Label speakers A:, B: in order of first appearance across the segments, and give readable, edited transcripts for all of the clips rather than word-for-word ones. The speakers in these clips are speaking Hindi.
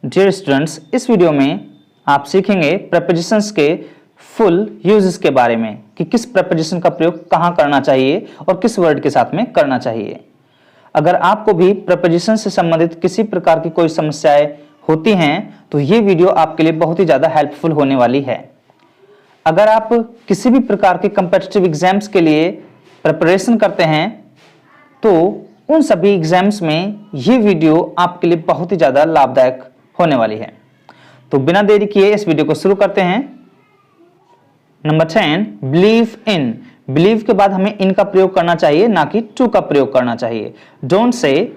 A: डियर स्टूडेंट्स, इस वीडियो में आप सीखेंगे प्रपोजिशंस के फुल यूजेस के बारे में कि किस प्रपोजिशन का प्रयोग कहाँ करना चाहिए और किस वर्ड के साथ में करना चाहिए। अगर आपको भी प्रपोजिशन से संबंधित किसी प्रकार की कोई समस्याएं होती हैं तो ये वीडियो आपके लिए बहुत ही ज़्यादा हेल्पफुल होने वाली है। अगर आप किसी भी प्रकार के कम्पिटिटिव एग्जाम्स के लिए प्रिपरेशन करते हैं तो उन सभी एग्जाम्स में ये वीडियो आपके लिए बहुत ही ज़्यादा लाभदायक होने वाली है। तो बिना देरी किए इस वीडियो को शुरू करते हैं। Number 10, believe in. बिलीव के बाद हमें इन का प्रयोग करना चाहिए, ना कि टू का प्रयोग करना चाहिए। डोंट से,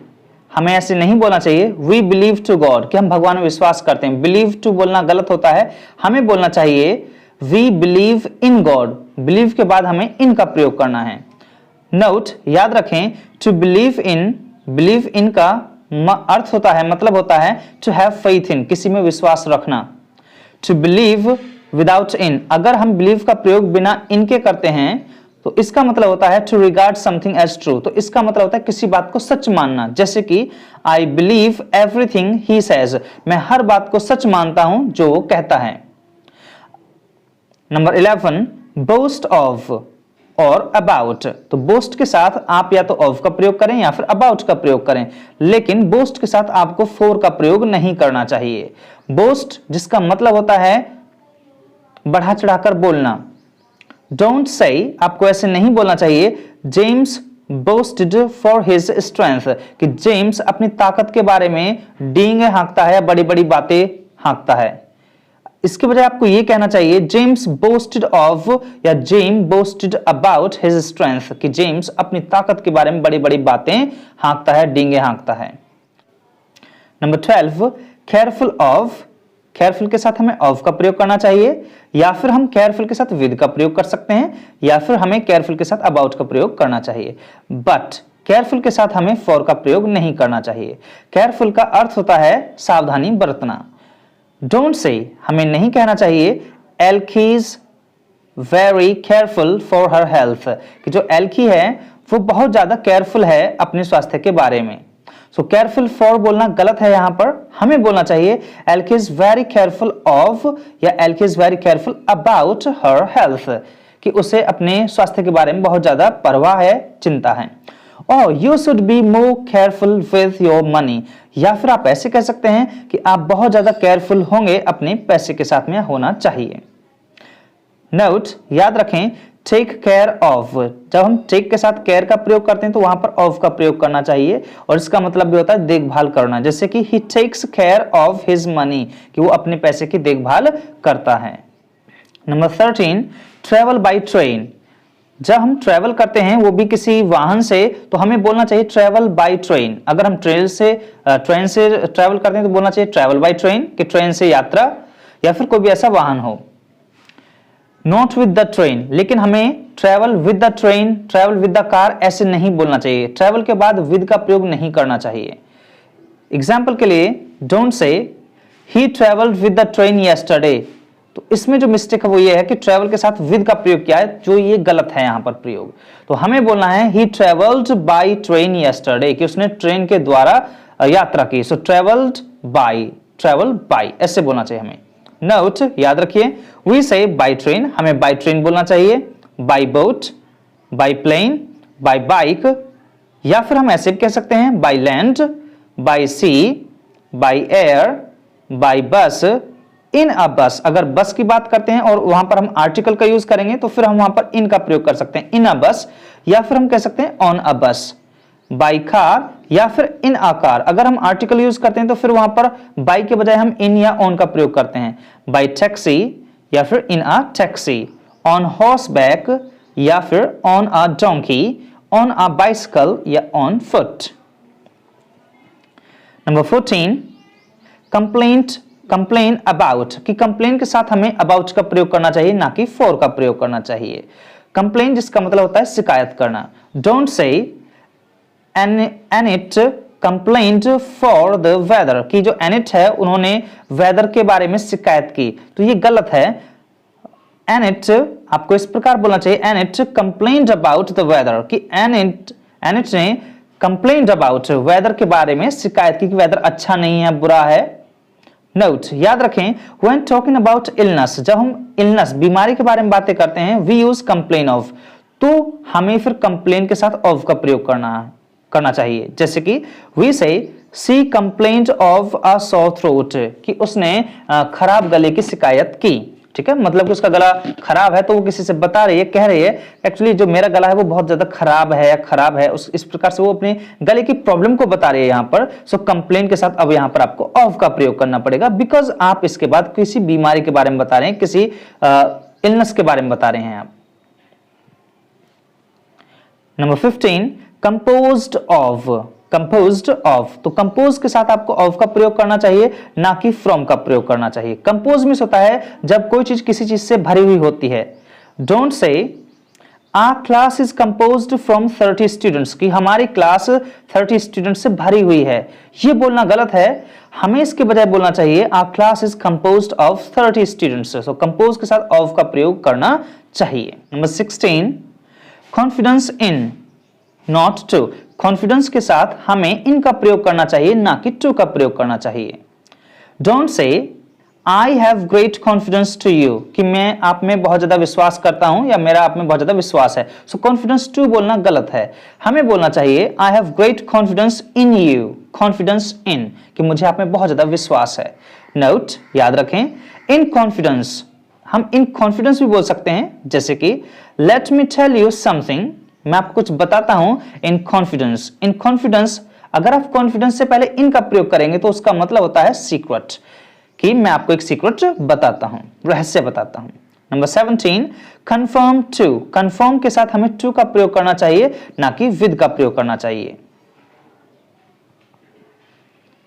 A: हमें ऐसे नहीं बोलना चाहिए वी बिलीव टू गॉड कि हम भगवान में विश्वास करते हैं। बिलीव टू बोलना गलत होता है, हमें बोलना चाहिए we believe in God. Believe के बाद हमें इन का प्रयोग करना है। नोट, याद रखें, टू बिलीव इन का अर्थ होता है, मतलब होता है टू हैव फेथ इन, किसी में विश्वास रखना। टू बिलीव विदाउट इन, अगर हम बिलीव का प्रयोग बिना इन के करते हैं तो इसका मतलब होता है to regard something as true, तो इसका मतलब होता है किसी बात को सच मानना। जैसे कि I believe everything he says, मैं हर बात को सच मानता हूं जो वो कहता है। नंबर 11, बोस्ट ऑफ और अबाउट। तो बोस्ट के साथ आप या तो ऑफ का प्रयोग करें या फिर अबाउट का प्रयोग करें, लेकिन बोस्ट के साथ आपको फॉर का प्रयोग नहीं करना चाहिए। बोस्ट जिसका मतलब होता है बढ़ा चढ़ाकर बोलना। डोंट से, आपको ऐसे नहीं बोलना चाहिए James boasted for his strength, कि जेम्स अपनी ताकत के बारे में डींगे हाँकता है या बड़ी बड़ी बातें हाँकता है। इसके बजाय आपको यह कहना चाहिए जेम्स बोस्टेड ऑफ या James boasted about his strength, कि जेम्स अपनी ताकत के बारे में बड़ी बड़ी बातें हाँकता है, डींगे हाँकता है। Number 12, careful of. केयरफुल के साथ हमें ऑफ का प्रयोग करना चाहिए, या फिर हम केयरफुल के साथ विद का प्रयोग कर सकते हैं, या फिर हमें केयरफुल के साथ अबाउट का प्रयोग करना चाहिए। बट केयरफुल के साथ हमें फॉर का प्रयोग नहीं करना चाहिए। केयरफुल का अर्थ होता है सावधानी बरतना। डोंट से, हमें नहीं कहना चाहिए Elkie is very careful for her health, कि जो एल्की है वो बहुत ज्यादा केयरफुल है अपने स्वास्थ्य के बारे में। सो केयरफुल फॉर बोलना गलत है, यहां पर हमें बोलना चाहिए Elkie is very careful of या Elkie is very careful about her health, कि उसे अपने स्वास्थ्य के बारे में बहुत ज्यादा परवाह है, चिंता है। और you should be more careful with your money, या फिर आप ऐसे कह सकते हैं कि आप बहुत ज्यादा केयरफुल होंगे, अपने पैसे के साथ में होना चाहिए। नोट, याद रखें, टेक केयर ऑफ, जब हम टेक के साथ केयर का प्रयोग करते हैं तो वहां पर ऑफ का प्रयोग करना चाहिए, और इसका मतलब भी होता है देखभाल करना। जैसे कि he takes care of his money, कि वो अपने पैसे की देखभाल करता है। Number 13, travel by train. जब हम ट्रेवल करते हैं वो भी किसी वाहन से, तो हमें बोलना चाहिए ट्रेवल बाय ट्रेन। अगर हम ट्रेन से ट्रेवल करते हैं तो बोलना चाहिए ट्रेवल बाय ट्रेन, कि ट्रेन से यात्रा या फिर कोई भी ऐसा वाहन हो। नॉट विद द ट्रेन, लेकिन हमें travel with the train, travel with the car ऐसे नहीं बोलना चाहिए। ट्रेवल के बाद विद का प्रयोग नहीं करना चाहिए। एग्जाम्पल के लिए, don't say he travelled with the train yesterday, तो इसमें जो मिस्टेक है वो ये है कि ट्रेवल के साथ विद का प्रयोग किया है, जो ये गलत है यहां पर प्रयोग। तो हमें बोलना है he travelled by train yesterday, कि उसने ट्रेन के द्वारा यात्रा की। So travelled by, travel by ऐसे बोलना चाहिए हमें। नोट, याद रखिए, वी से बाय ट्रेन, हमें बाय ट्रेन बोलना चाहिए, by boat, by plane, by bike, या फिर हम ऐसे भी कह सकते हैं by land, by sea, by air, by bus, in अ बस। अगर बस की बात करते हैं और वहां पर हम आर्टिकल का यूज करेंगे तो फिर हम वहां पर इन का प्रयोग कर सकते हैं, इन अ बस, या फिर हम कह सकते हैं ऑन अ बस। बाय कार या फिर इन आ कार, अगर हम आर्टिकल यूज करते हैं तो फिर वहां पर बाय के बजाय हम इन या ऑन का प्रयोग करते हैं। बाय टैक्सी या फिर in a taxi, on horse back या फिर on a donkey, on a bicycle या on foot. Number 14, complaint, complain about, कि कंप्लेन के साथ हमें अबाउट का प्रयोग करना चाहिए, ना कि फॉर का प्रयोग करना चाहिए। कंप्लेन जिसका मतलब होता है शिकायत करना। Don't say Anit complaint for the weather, कि जो एनिट है उन्होंने वेदर के बारे में शिकायत की, तो ये गलत है। एनिट आपको इस प्रकार बोलना चाहिए Anit complaint about the weather, कि एनिट ने कंप्लेंट अबाउट वेदर के बारे में शिकायत की कि वेदर अच्छा नहीं है, बुरा है, नोट, याद रखें, when talking about illness, जब हम illness बीमारी के बारे में बातें करते हैं, we use complain of, तो हमें फिर complain के साथ of का प्रयोग करना चाहिए। जैसे कि we say she complained of a sore throat, कि उसने खराब गले की शिकायत की। ठीक है, मतलब कि उसका गला खराब है तो वो किसी से बता रही है, कह रही है एक्चुअली जो मेरा गला है वो बहुत ज्यादा खराब है या खराब है, इस प्रकार से वो अपने गले की प्रॉब्लम को बता रही है यहाँ पर। सो कंप्लेन के साथ अब यहाँ पर आपको ऑफ का प्रयोग करना पड़ेगा, बिकॉज आप इसके बाद किसी बीमारी के बारे में बता रहे हैं, किसी इलनेस के बारे में बता रहे हैं आप। नंबर 15, कंपोज्ड ऑफ, तो कंपोज के साथ आपको ऑफ का प्रयोग करना चाहिए, ना कि फ्रॉम का प्रयोग करना चाहिए। कंपोज मींस होता है जब कोई चीज किसी चीज से भरी हुई होती है। Don't say our class is composed from 30 students, की हमारी क्लास 30 स्टूडेंट से भरी हुई है, ये बोलना गलत है। हमें इसके बजाय बोलना चाहिए our class is composed of 30 students. So compose के साथ ऑफ का प्रयोग करना चाहिए। Number 16, confidence in, not to, confidence के साथ हमें इन का प्रयोग करना चाहिए, ना कि टू का प्रयोग करना चाहिए। Don't say I have great confidence to you, कि मैं आप में बहुत ज्यादा विश्वास करता हूं या मेरा आप में बहुत ज्यादा विश्वास है। सो कॉन्फिडेंस टू बोलना गलत है, हमें बोलना चाहिए I have great confidence in you, confidence in, कि मुझे आप में बहुत ज्यादा विश्वास है। नोट, याद रखें, इन कॉन्फिडेंस, हम इन कॉन्फिडेंस भी बोल सकते हैं, जैसे कि let me tell you something, मैं आपको कुछ बताता हूं इन कॉन्फिडेंस। इन कॉन्फिडेंस, अगर आप कॉन्फिडेंस से पहले इन का प्रयोग करेंगे तो उसका मतलब होता है सीक्रेट, कि मैं आपको एक सीक्रेट बताता हूं, रहस्य बताता हूं। नंबर 17, कंफर्म टू, कंफर्म के साथ हमें टू का प्रयोग करना चाहिए, ना कि विद का प्रयोग करना चाहिए।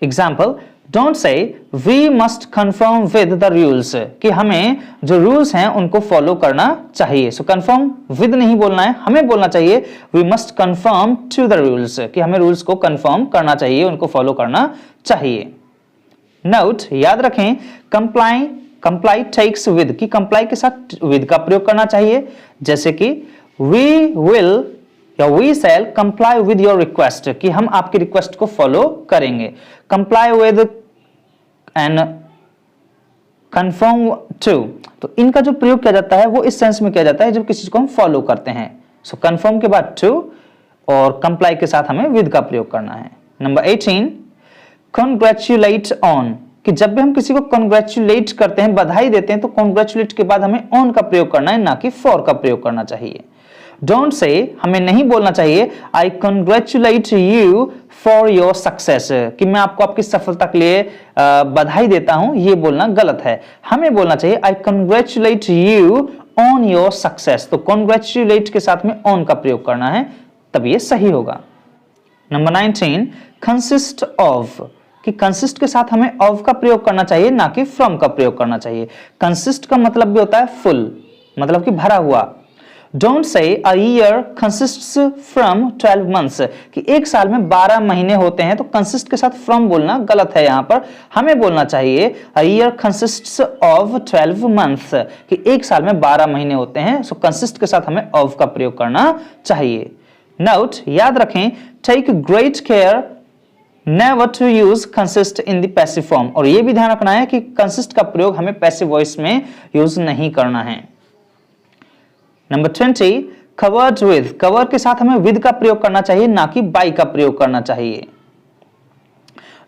A: Example, don't say we must conform with the rules, कि हमें जो रूल्स हैं उनको फॉलो करना चाहिए। सो कंफर्म विद नहीं बोलना है, हमें बोलना चाहिए we must conform to the rules, कि हमें रूल्स को कंफर्म करना चाहिए, उनको फॉलो करना चाहिए। नोट, याद रखें, कंप्लाई टेक्स विद, कि कंप्लाई के साथ विद का प्रयोग करना चाहिए, जैसे कि वी विल या we shall comply with your request, कि हम आपकी रिक्वेस्ट को फॉलो करेंगे। Comply with and conform to, तो इनका जो प्रयोग किया जाता है वो इस सेंस में किया जाता है जब किसी चीज को हम फॉलो करते हैं। सो कंफर्म के बाद टू और कंप्लाई के साथ हमें विद का प्रयोग करना है। नंबर 18, कॉन्ग्रेचुलेट ऑन, कि जब भी हम किसी को कॉन्ग्रेचुलेट करते हैं, बधाई देते हैं, तो कॉन्ग्रेचुलेट के बाद हमें ऑन का प्रयोग करना है, ना कि फॉर का प्रयोग करना चाहिए। डोंट से, हमें नहीं बोलना चाहिए I congratulate you for your success, कि मैं आपको आपकी सफलता के लिए बधाई देता हूं, ये बोलना गलत है। हमें बोलना चाहिए I congratulate you on your success, तो कॉन्ग्रेचुलेट के साथ में ऑन का प्रयोग करना है, तब ये सही होगा। नंबर 19, कंसिस्ट ऑफ, कि कंसिस्ट के साथ हमें ऑफ का प्रयोग करना चाहिए, ना कि फ्रॉम का प्रयोग करना चाहिए। कंसिस्ट का मतलब भी होता है फुल, मतलब कि भरा हुआ। Don't say a year consists from 12 months, कि एक साल में 12 महीने होते हैं, तो कंसिस्ट के साथ फ्रॉम बोलना गलत है। यहां पर हमें बोलना चाहिए a year consists of 12 months, कि एक साल में 12 महीने होते हैं। सो कंसिस्ट के साथ हमें ऑफ का प्रयोग करना चाहिए। नोट, याद रखें, take great care never to use consist in the passive form, और यह भी ध्यान रखना है कि कंसिस्ट का प्रयोग हमें पैसिव वॉइस में यूज नहीं करना है। नंबर 20, कवर्ड विद, कवर के साथ हमें विद का प्रयोग करना चाहिए, ना कि बाय का प्रयोग करना चाहिए।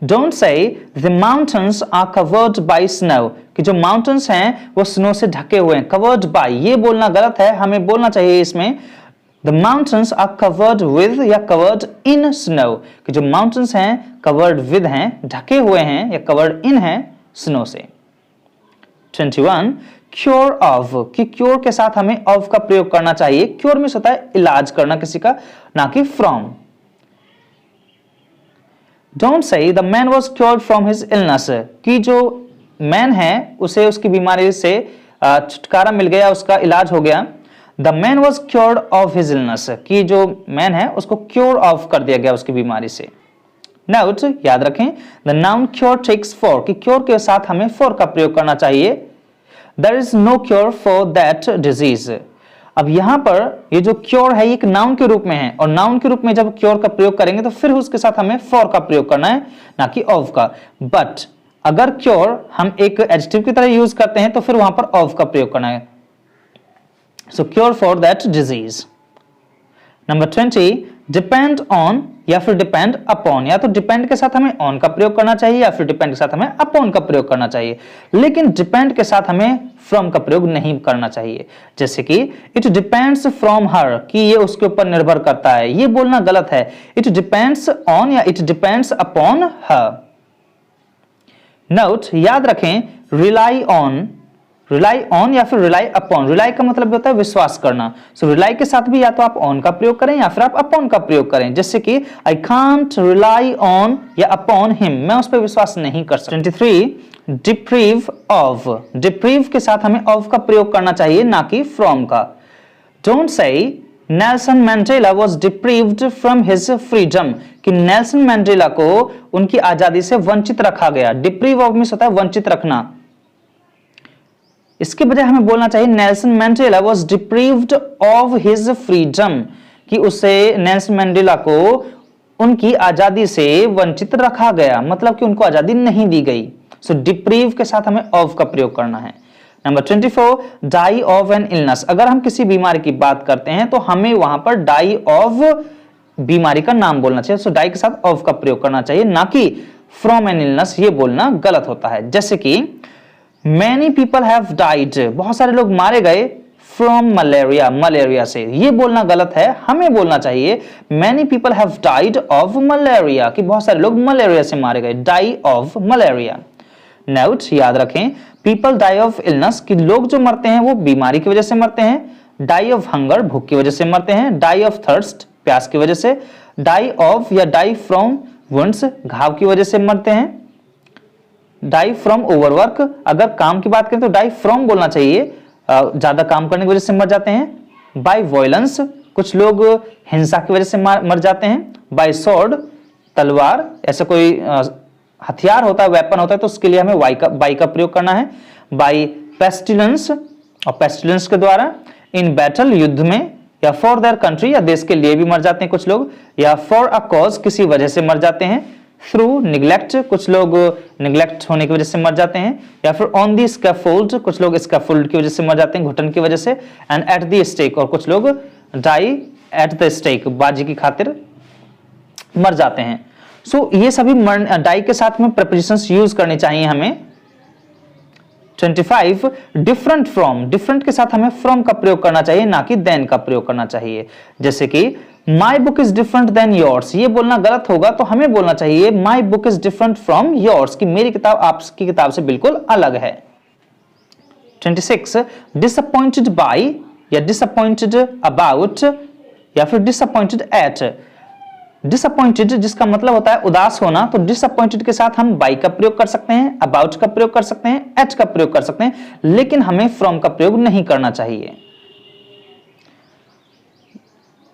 A: Don't say the mountains are covered by snow, कि जो माउंटेन्स हैं वो स्नो से ढके हुए हैं। कवर्ड बाय ये बोलना गलत है, हमें बोलना चाहिए इसमें The mountains are covered with या covered in snow, कि जो mountains हैं covered with हैं, ढके हुए हैं या covered in हैं snow से। 21, cure of, कि cure के साथ हमें of का प्रयोग करना चाहिए। cure में होता है इलाज करना किसी का, ना कि from। Don't say the man was cured from his illness, कि जो man है उसे उसकी बीमारी से छुटकारा मिल गया, उसका इलाज हो गया। The man was cured of his illness, कि जो मैन है उसको क्योर ऑफ कर दिया गया उसकी बीमारी से। नोट, याद रखें, the noun cure takes for, कि क्योर के साथ हमें for का प्रयोग करना चाहिए। There is no cure for that disease, अब यहां पर ये जो क्योर है ये एक नाउन के रूप में है, और नाउन के रूप में जब क्योर का प्रयोग करेंगे तो फिर उसके साथ हमें for का प्रयोग करना है, ना कि of का। बट अगर क्योर हम एक एडजेक्टिव की तरह यूज करते हैं तो फिर वहां पर ऑफ का प्रयोग करना है। So cure for that disease. Number 20, depend on या फिर डिपेंड अपॉन। या तो डिपेंड के साथ हमें ऑन का प्रयोग करना चाहिए या फिर डिपेंड के साथ हमें अपॉन का प्रयोग करना चाहिए, लेकिन डिपेंड के साथ हमें फ्रॉम का प्रयोग नहीं करना चाहिए। जैसे कि इट डिपेंड्स फ्रॉम हर, कि ये उसके ऊपर निर्भर करता है, ये बोलना गलत है। इट डिपेंड्स ऑन या it depends upon her. Note, याद रखें, रिलाई ऑन या फिर रिलाई अपॉन। रिलाई का मतलब होता है विश्वास करना। सो रिलाई के साथ भी या तो आप ऑन का प्रयोग करें या फिर आप अपॉन का प्रयोग करें। जैसे कि आई कांट रिलाई ऑन या अपॉन हिम, मैं उस पर विश्वास नहीं कर सकता। 23, डिप्रीव ऑफ। डिप्रीव के साथ हमें ऑफ का प्रयोग करना चाहिए, ना कि फ्रॉम का। Don't say Nelson Mandela was deprived from his freedom, कि नेल्सन मैंडेला को उनकी आजादी से वंचित रखा गया। डिप्रीव ऑफ मींस होता है वंचित रखना। इसके बजाय हमें बोलना चाहिए Nelson Mandela was deprived of his freedom, कि उसे नेल्सन मैंडेला को उनकी आजादी से वंचित रखा गया, मतलब कि उनको आजादी नहीं दी गई। सो डिप्रीव के साथ हमें ऑफ का प्रयोग करना है। Number 24, die of an illness. अगर हम किसी बीमारी की बात करते हैं तो हमें वहां पर डाई ऑफ बीमारी का नाम बोलना चाहिए। सो डाई के साथ ऑफ का प्रयोग करना चाहिए, ना कि फ्रॉम एन इलनेस, ये बोलना गलत होता है। जैसे कि मैनी पीपल हैव डाइड, बहुत सारे लोग मारे गए फ्रॉम मलेरिया, मलेरिया से, ये बोलना गलत है। हमें बोलना चाहिए many people have died of malaria, कि बहुत सारे लोग मलेरिया से मारे गए, डाई ऑफ मलेरिया। नोट, याद रखें, पीपल डाई ऑफ इलनेस, कि लोग जो मरते हैं वो बीमारी की वजह से मरते हैं। डाई ऑफ हंगर, भूख की वजह से मरते हैं। डाई ऑफ थर्स्ट, प्यास की वजह से। डाई ऑफ या डाई फ्रॉम वुंड्स, घाव की वजह से मरते हैं। डाई फ्रॉम ओवरवर्क, अगर काम की बात करें तो डाई फ्रॉम बोलना चाहिए, ज्यादा काम करने की वजह से मर जाते हैं। बाय वायलेंस, कुछ लोग हिंसा की वजह से मर जाते हैं। बाय स्वॉर्ड, तलवार, ऐसा कोई हथियार होता है, वेपन होता है, तो उसके लिए हमें बाई का प्रयोग करना है। बाय पेस्टिलेंस, और पेस्टिलेंस के द्वारा। इन बैटल, युद्ध में, या फॉर देयर कंट्री, या देश के लिए भी मर जाते हैं कुछ लोग। या फॉर अ कॉज, किसी वजह से मर जाते हैं। थ्रू निग्लेक्ट, कुछ लोग निग्लेक्ट होने की वजह से मर जाते हैं। या फिर ऑन दी स्कैफोल्ड, कुछ लोग स्कैफोल्ड की वजह से मर जाते हैं, घुटन की वजह से। एंड एट द स्टेक, और कुछ लोग डाई एट द स्टेक, बाजी की खातिर मर जाते हैं। सो ये सभी डाई के साथ में प्रीपोजिशंस यूज करनी चाहिए हमें। 25, डिफरेंट फ्रॉम। डिफरेंट के साथ हमें फ्रॉम का प्रयोग करना चाहिए, ना कि देन का प्रयोग करना चाहिए। जैसे कि my book is different than yours, ये बोलना गलत होगा, तो हमें बोलना चाहिए my book is different from yours, कि मेरी किताब आपकी किताब से बिल्कुल अलग है। 26, डिसअपॉइंटेड बाय या डिसअपॉइंटेड अबाउट या फिर डिसअपॉइंटेड एट। डिसअपॉइंटेड जिसका मतलब होता है उदास होना, तो डिसअपॉइंटेड के साथ हम बाय का प्रयोग कर सकते हैं, अबाउट का प्रयोग कर सकते हैं, एट का प्रयोग कर सकते हैं, लेकिन हमें फ्रॉम का प्रयोग नहीं करना चाहिए।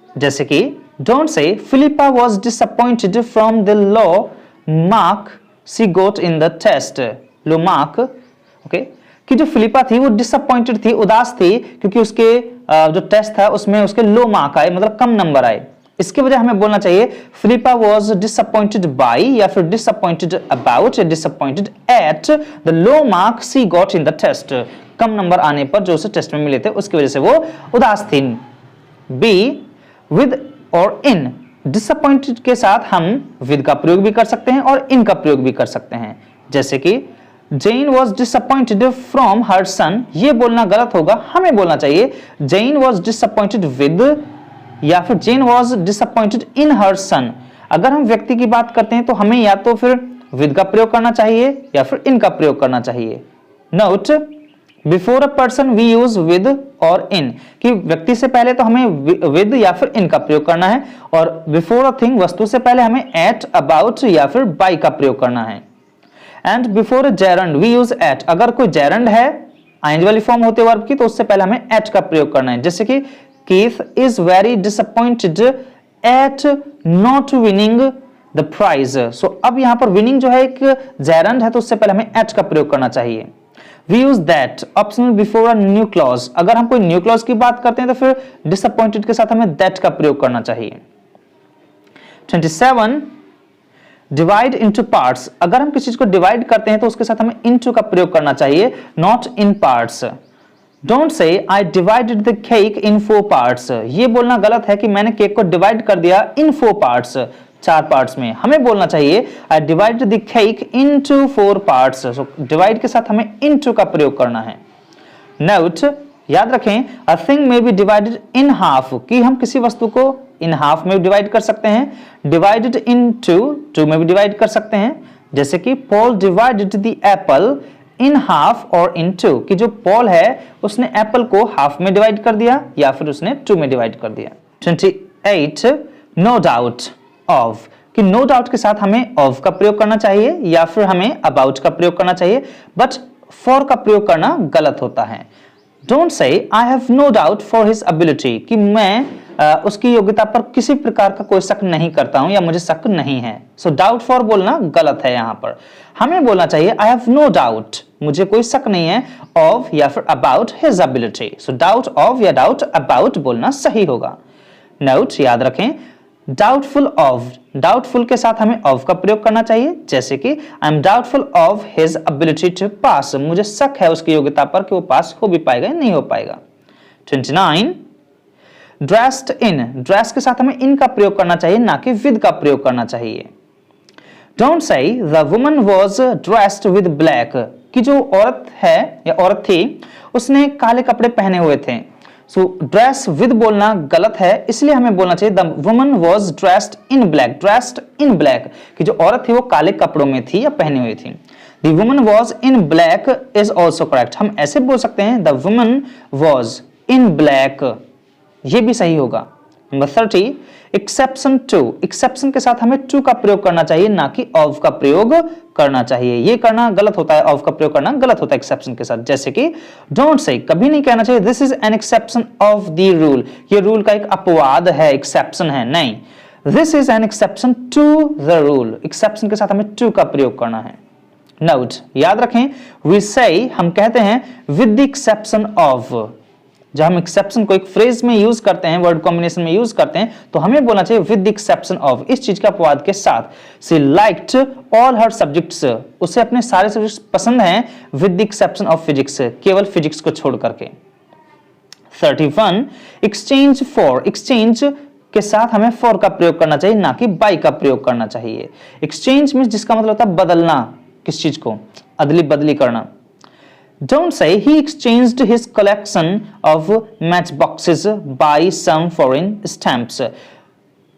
A: जैसे कि don't say Philippa was disappointed from the low mark she got in the test. Low mark, okay, कि जो फिलिपा थी वो डिसअपॉइंटेड थी, उदास थी, क्योंकि उसके जो टेस्ट था उसमें उसके लो मार्क आए, मतलब कम नंबर आए। इसके वजह हमें बोलना चाहिए फिलिपा वाज डिसअपॉइंटेड बाय या फिर डिसअपॉइंटेड अबाउट या disappointed at the low mark she got in the test. कम नंबर आने पर जो उसे टेस्ट में मिले थे उसकी वजह से वो उदास थी। बी, विद और इन। डिसअपॉइंटेड के साथ हम विद का प्रयोग भी कर सकते हैं और इन का प्रयोग भी कर सकते हैं। जैसे कि जेन वॉज डिसअपॉइंटेड फ्रॉम हर सन, ये बोलना गलत होगा, हमें बोलना चाहिए जेन वॉज डिसअपॉइंटेड विद या फिर जेन वॉज डिसअपॉइंटेड इन हर सन। अगर हम व्यक्ति की बात करते हैं तो हमें या तो फिर विद का प्रयोग करना चाहिए या फिर इन का प्रयोग करना चाहिए। Note, before a person we use with और इन, कि व्यक्ति से पहले तो हमें विद या फिर इन का प्रयोग करना है, और बिफोर अ थिंग, वस्तु से पहले हमें एट, अबाउट या फिर बाय का प्रयोग करना है। And before a gerund we use at, अगर कोई जेरंड है आइंज वाली फॉर्म होते वर्ब की, तो उससे पहले हमें एट का प्रयोग करना है। जैसे कि Keith is very disappointed at not winning the prize. So अब यहां पर winning जो है एक जेरंड है, तो उससे पहले हमें at का प्रयोग करना चाहिए। We use that optional before a new clause. अगर हम कोई न्यू क्लॉज की बात करते हैं तो फिर disappointed के साथ हमें that का प्रयोग करना चाहिए। 27, डिवाइड इनटू पार्ट्स, अगर हम किसी चीज को डिवाइड करते हैं तो उसके साथ हमें इनटू का प्रयोग करना चाहिए, not in parts. Don't say I divided the cake in 4 parts, ये बोलना गलत है कि मैंने केक को डिवाइड कर दिया इन 4 पार्ट्स, 4 पार्ट्स में। हमें बोलना चाहिए I divided the cake into 4 parts. So divide के साथ हमें इनटू का प्रयोग करना है। नोट, याद रखें, अ थिंग में बी डिवाइडेड इन हाफ, कि हम किसी वस्तु को इन हाफ में डिवाइड कर सकते हैं, डिवाइडेड इन टू में भी डिवाइड कर सकते हैं, जैसे कि Paul divided the apple in half और इन टू, कि जो पॉल है उसने एप्पल को हाफ में डिवाइड कर दिया या फिर उसने 2 में डिवाइड कर दिया। 28 नो डाउट ऑफ, कि नो डाउट के साथ हमें ऑफ का प्रयोग करना चाहिए या फिर हमें अबाउट का प्रयोग करना चाहिए, बट फॉर का प्रयोग करना गलत होता है। Don't say I have no doubt for his ability, कि मैं उसकी योग्यता पर किसी प्रकार का कोई शक नहीं करता हूं या मुझे शक नहीं है। सो डाउट फॉर बोलना गलत है यहां पर, हमें बोलना चाहिए आई हैव नो डाउट, मुझे कोई शक नहीं है, ऑफ या फिर about his ability. So doubt of या डाउट अबाउट बोलना सही होगा। नोट, याद रखें, डाउटफुल ऑफ, डाउटफुल के साथ हमें ऑफ का प्रयोग करना चाहिए, जैसे कि I am doubtful of his ability to pass, मुझे शक है उसकी योग्यता पर कि वो पास हो भी पाएगा या नहीं हो पाएगा। 29 ड्रेस्ड इन, ड्रेस के साथ हमें इन का प्रयोग करना चाहिए, ना कि विद का प्रयोग करना चाहिए। Don't say the woman was dressed with black, कि जो औरत है या औरत थी उसने काले कपड़े पहने हुए थे। सो ड्रेस विद बोलना गलत है, इसलिए हमें बोलना चाहिए the woman was dressed in black, dressed in black, कि जो औरत थी वो काले कपड़ों में थी या पहनी हुई थी। The woman was in black is also correct, हम ऐसे बोल सकते हैं the woman was in black, ये भी सही होगा। नंबर 30 एक्सेप्शन टू, एक्सेप्शन के साथ हमें टू का प्रयोग करना चाहिए, ना कि ऑफ का प्रयोग करना चाहिए। ये करना गलत होता है, ऑफ का प्रयोग करना गलत होता है एक्सेप्शन के साथ, जैसे कि डोंट से, कभी नहीं कहना चाहिए this is an exception of the rule, ये रूल का एक अपवाद है, एक्सेप्शन है, नहीं, this is an exception to the rule, exception के साथ हमें टू का प्रयोग करना है। नोट, याद रखें, वी से, हम कहते हैं विद द एक्सेप्शन ऑफ, जब हम एक्सेप्शन को एक फ्रेज में यूज करते हैं, वर्ड कॉम्बिनेशन में यूज करते हैं, तो हमें बोलना चाहिए विद द एक्सेप्शन ऑफ, इस चीज का अपवाद के साथ। सी लाइक्ड ऑल हर सब्जेक्ट्स, उसे अपने सारे सब्जेक्ट्स पसंद हैं, with the exception of physics, केवल फिजिक्स को छोड़ करके। 31 एक्सचेंज फॉर, एक्सचेंज के साथ हमें फॉर का प्रयोग करना चाहिए, ना कि बाय का प्रयोग करना चाहिए। एक्सचेंज में जिसका मतलब होता है बदलना, किस चीज को, अदली बदली करना। Don't say he exchanged his collection of matchboxes by some foreign stamps,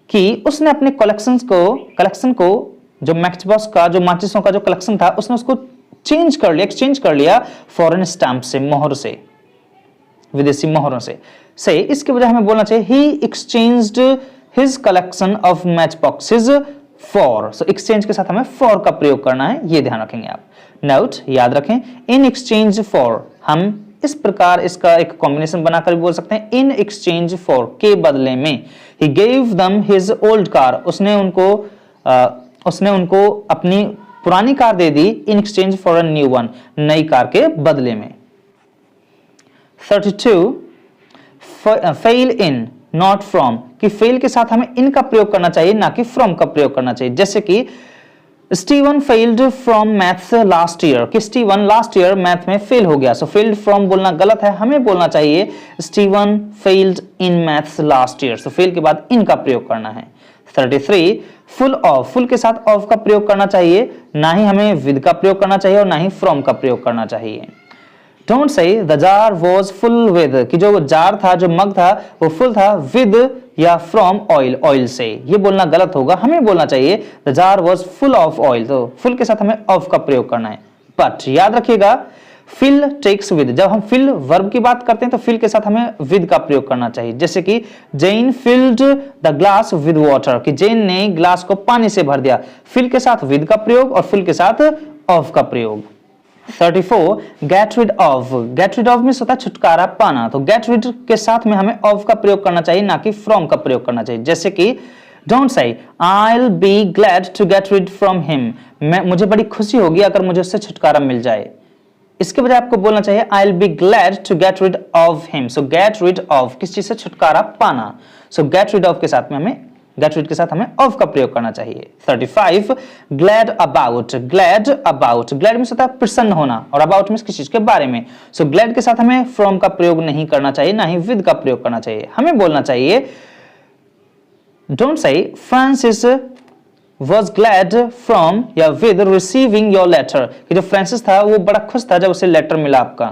A: कि उसने अपने कलेक्शन को जो मैचबॉक्स का, जो माचिसों का जो कलेक्शन था, उसने उसको चेंज कर लिया, एक्सचेंज कर लिया फॉरेन स्टैम्प से, मोहर से, विदेशी मोहरों से इसके बजाय हमें बोलना चाहिए he exchanged his collection of matchboxes for, so exchange के साथ हमें for का प्रयोग करना है, ये ध्यान रखेंगे आप। नोट, याद रखें, इन एक्सचेंज फॉर, हम इस प्रकार इसका एक कॉम्बिनेशन बनाकर भी बोल सकते हैं, इन एक्सचेंज फॉर, के बदले में। He gave them his old car, उसने उनको अपनी पुरानी car they the, in exchange for a new one, नई कार के बदले में। 32 फेल इन नॉट फ्रॉम, कि फेल के साथ हमें इन का प्रयोग करना चाहिए, ना कि फ्रॉम का प्रयोग करना चाहिए, जैसे कि Steven failed from maths last year, कि स्टीवन लास्ट ईयर मैथ में फेल हो गया। सो फेल्ड फ्रॉम बोलना गलत है, हमें बोलना चाहिए Steven failed in maths last year. So fail के बाद इन का प्रयोग करना है। 33 फुल ऑफ, फुल के साथ ऑफ का प्रयोग करना चाहिए, ना ही हमें विद का प्रयोग करना चाहिए और ना ही फ्रॉम का प्रयोग करना चाहिए। Don't say the jar was full with, कि जो जार था, जो मग था, वो फुल था विद या फ्रॉम ऑयल, ऑयल से, ये बोलना गलत होगा, हमें बोलना चाहिए the jar was full of oil. तो फुल के साथ हमें ऑफ का प्रयोग करना है। बट याद रखिएगा, फिल टेक्स विद, जब हम फिल वर्ब की बात करते हैं तो फिल के साथ हमें विद का प्रयोग करना चाहिए, जैसे कि Jane filled the glass with water, कि जेन ने ग्लास को पानी से भर दिया, फिल के साथ विद का प्रयोग और फिल के साथ ऑफ का प्रयोग। 34 get rid of, get rid of में होता है छुटकारा पाना, तो गेट रिड के साथ में हमें ऑफ का प्रयोग करना चाहिए, ना कि फ्रॉम का प्रयोग करना चाहिए, जैसे कि डोंट से I'll be glad to get rid from him, मुझे बड़ी खुशी होगी अगर मुझे उससे छुटकारा मिल जाए। इसके बजाय आपको बोलना चाहिए I'll be glad to get rid of him। so get rid of किस चीज से, छुटकारा पाना। so get rid of के साथ में हमें गेट रिड के साथ हमें ऑफ का प्रयोग करना चाहिए। 35 glad about, glad about, glad में होता है प्रसन्न होना और अबाउट में किसी चीज के बारे में। सो ग्लैड के साथ हमें फ्रॉम का प्रयोग नहीं करना चाहिए, ना ही विद का प्रयोग करना चाहिए। हमें बोलना चाहिए डोंट से फ्रांसिस was glad from या with receiving your letter, कि जो फ्रांसिस था वो बड़ा खुश था जब उसे लेटर मिला आपका।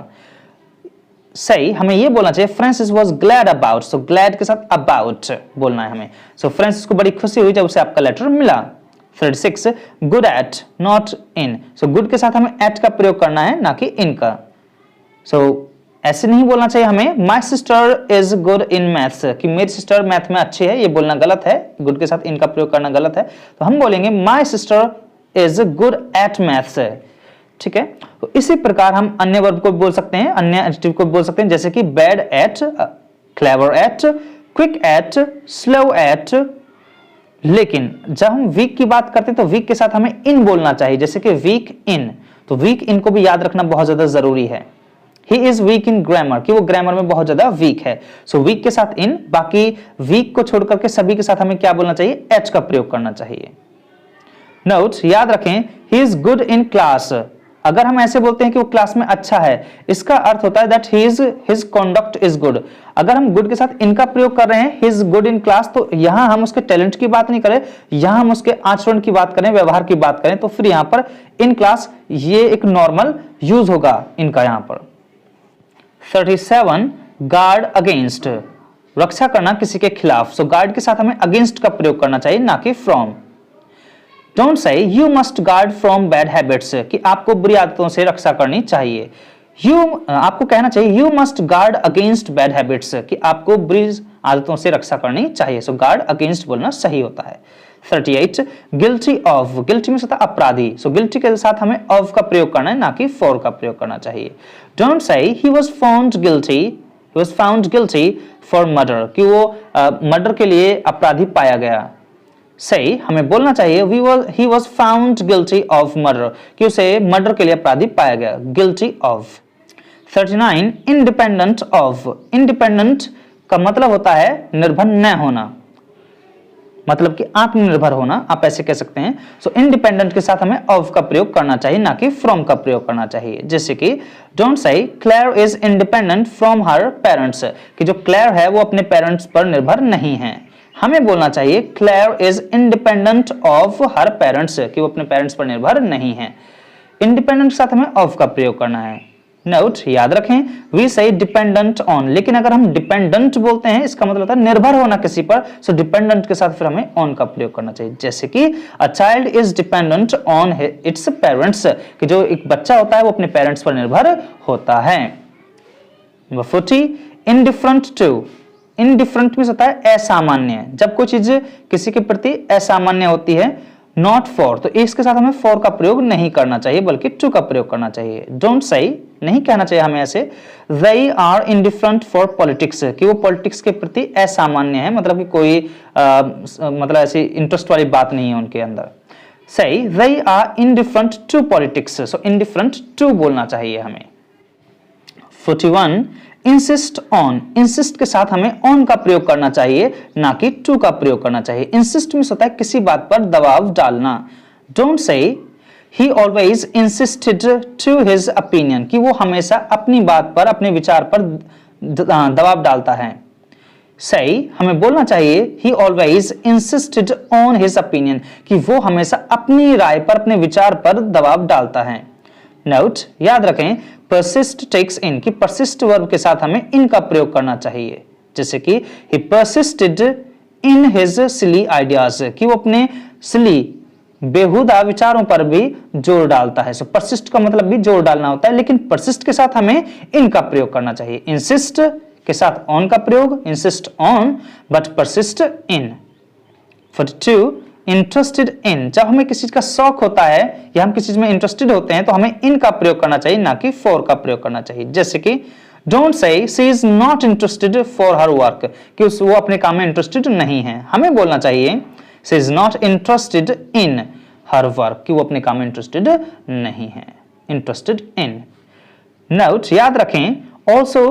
A: सही, हमें ये बोलना चाहिए Francis was glad about, so glad के साथ about बोलना है हमें। सो फ्रांसिस को बड़ी खुशी हुई जब उसे आपका लेटर मिला। 36 good at not in, so good के साथ हमें at का प्रयोग करना है, ना कि in का। सो ऐसे नहीं बोलना चाहिए हमें my sister is good in maths, कि मेरी सिस्टर मैथ में अच्छी है, ये बोलना गलत है, गुड के साथ इनका प्रयोग करना गलत है। तो हम बोलेंगे my sister is good at maths, ठीक है। तो इसी प्रकार हम अन्य वर्ब को बोल सकते हैं, अन्य एडजेक्टिव को बोल सकते हैं, जैसे कि bad at, clever at, quick at, slow at. लेकिन जब हम वीक की बात करते हैं तो वीक के साथ हमें इन बोलना चाहिए, जैसे कि वीक इन। तो वीक इन को भी याद रखना बहुत ज्यादा जरूरी है। He is weak in grammar, कि वो ग्रामर में बहुत ज्यादा वीक है। सो वीक के साथ इन, बाकी वीक को छोड़कर के सभी के साथ हमें क्या बोलना चाहिए, एच का प्रयोग करना चाहिए। नोट याद रखें, he is good in class, अगर हम ऐसे बोलते हैं कि वो क्लास में अच्छा है, इसका अर्थ होता है that his conduct is good। अगर हम गुड के साथ इनका प्रयोग कर रहे हैं, he is good in class, तो यहां हम उसके टैलेंट की बात नहीं करें, यहां हम उसके आचरण की बात करें, व्यवहार की बात करें, तो फिर यहां पर इन क्लास ये एक नॉर्मल यूज होगा इनका यहां पर। 37 गार्ड अगेंस्ट, रक्षा करना किसी के खिलाफ। सो गार्ड के साथ हमें अगेंस्ट का प्रयोग करना चाहिए, ना कि from. Don't say you must guard from bad habits, कि आपको बुरी आदतों से रक्षा करनी चाहिए। आपको कहना चाहिए you must guard against bad habits, कि आपको बुरी आदतों से रक्षा करनी चाहिए। सो गार्ड अगेंस्ट बोलना सही होता है। 38 गिल्टी ऑफ, गिल्टी में होता है अपराधी। सो गिल्टी के साथ हमें ऑफ का प्रयोग करना है, ना कि फॉर का प्रयोग करना चाहिए। Don't say he was found guilty for murder, कि वो मर्डर के लिए अपराधी पाया गया। सही, हमें बोलना चाहिए he was found guilty of murder, कि उसे मर्डर के लिए अपराधी पाया गया, guilty of. 39 independent of, independent का मतलब होता है निर्भर न होना, मतलब कि आत्मनिर्भर होना, आप ऐसे कह सकते हैं। सो इंडिपेंडेंट के साथ हमें ऑफ का प्रयोग करना चाहिए, ना कि फ्रॉम का प्रयोग करना चाहिए। जैसे कि don't say Claire is independent from her parents, कि जो क्लेयर है वो अपने पेरेंट्स पर निर्भर नहीं है। हमें बोलना चाहिए Claire is independent of her parents, कि वो अपने पेरेंट्स पर निर्भर नहीं है। इंडिपेंडेंट के साथ हमें ऑफ का प्रयोग करना है। नोट याद रखें, वी से डिपेंडेंट ऑन, लेकिन अगर हम डिपेंडेंट बोलते हैं इसका मतलब होता है निर्भर होना किसी पर। सो डिपेंडेंट के साथ फिर हमें ऑन का प्रयोग करना चाहिए, जैसे कि a child is dependent on its parents, कि जो एक बच्चा होता है वो अपने पेरेंट्स पर निर्भर होता है। 40 इनडिफरेंट टू, इनडिफरेंट में होता है असामान्य, जब कोई चीज किसी के प्रति असामान्य होती है। नॉट फॉर, तो इसके साथ हमें फॉर का प्रयोग नहीं करना चाहिए, बल्कि टू का प्रयोग करना चाहिए। डोंट से, नहीं कहना चाहिए हमें ऐसे they are indifferent for politics, कि वो पॉलिटिक्स के प्रति असामान्य है, मतलब कि कोई मतलब ऐसी इंटरेस्ट वाली बात नहीं है उनके अंदर। सही, they are indifferent to politics, so indifferent to बोलना चाहिए हमें। 41 इंसिस्ट ऑन, इंसिस्ट के साथ हमें ऑन का प्रयोग करना चाहिए, ना कि टू का प्रयोग करना चाहिए। इंसिस्ट में होता है किसी बात पर दबाव डालना। Don't say he always insisted to his opinion, कि वो हमेशा अपनी बात पर, अपने विचार पर दबाव डालता है। सही, हमें बोलना चाहिए ही always insisted on his opinion, कि वो हमेशा अपनी राय पर, अपने विचार पर दबाव डालता है। नोट याद रखें, persist टेक्स इन, कि persist वर्ब के साथ हमें इन का प्रयोग करना चाहिए, जैसे कि he persisted in his silly ideas, कि वो अपने silly बेहुदा विचारों पर भी जोर डालता है। सो persist का मतलब भी जोर डालना होता है, लेकिन persist के साथ हमें इन का प्रयोग करना चाहिए। insist के साथ on का प्रयोग, insist on but persist in। 42 interested in, जब हमें किसी चीज का शौक होता है या हम किसी चीज में इंटरेस्टेड होते हैं तो हमें इन का प्रयोग करना चाहिए, ना कि फॉर का प्रयोग करना चाहिए। जैसे कि डोंट से she is not interested for her work, कि वो अपने काम में इंटरेस्टेड नहीं है। हमें बोलना चाहिए she is not interested in her work, कि वो अपने काम में इंटरेस्टेड नहीं है। Interested in. नोट याद रखें, also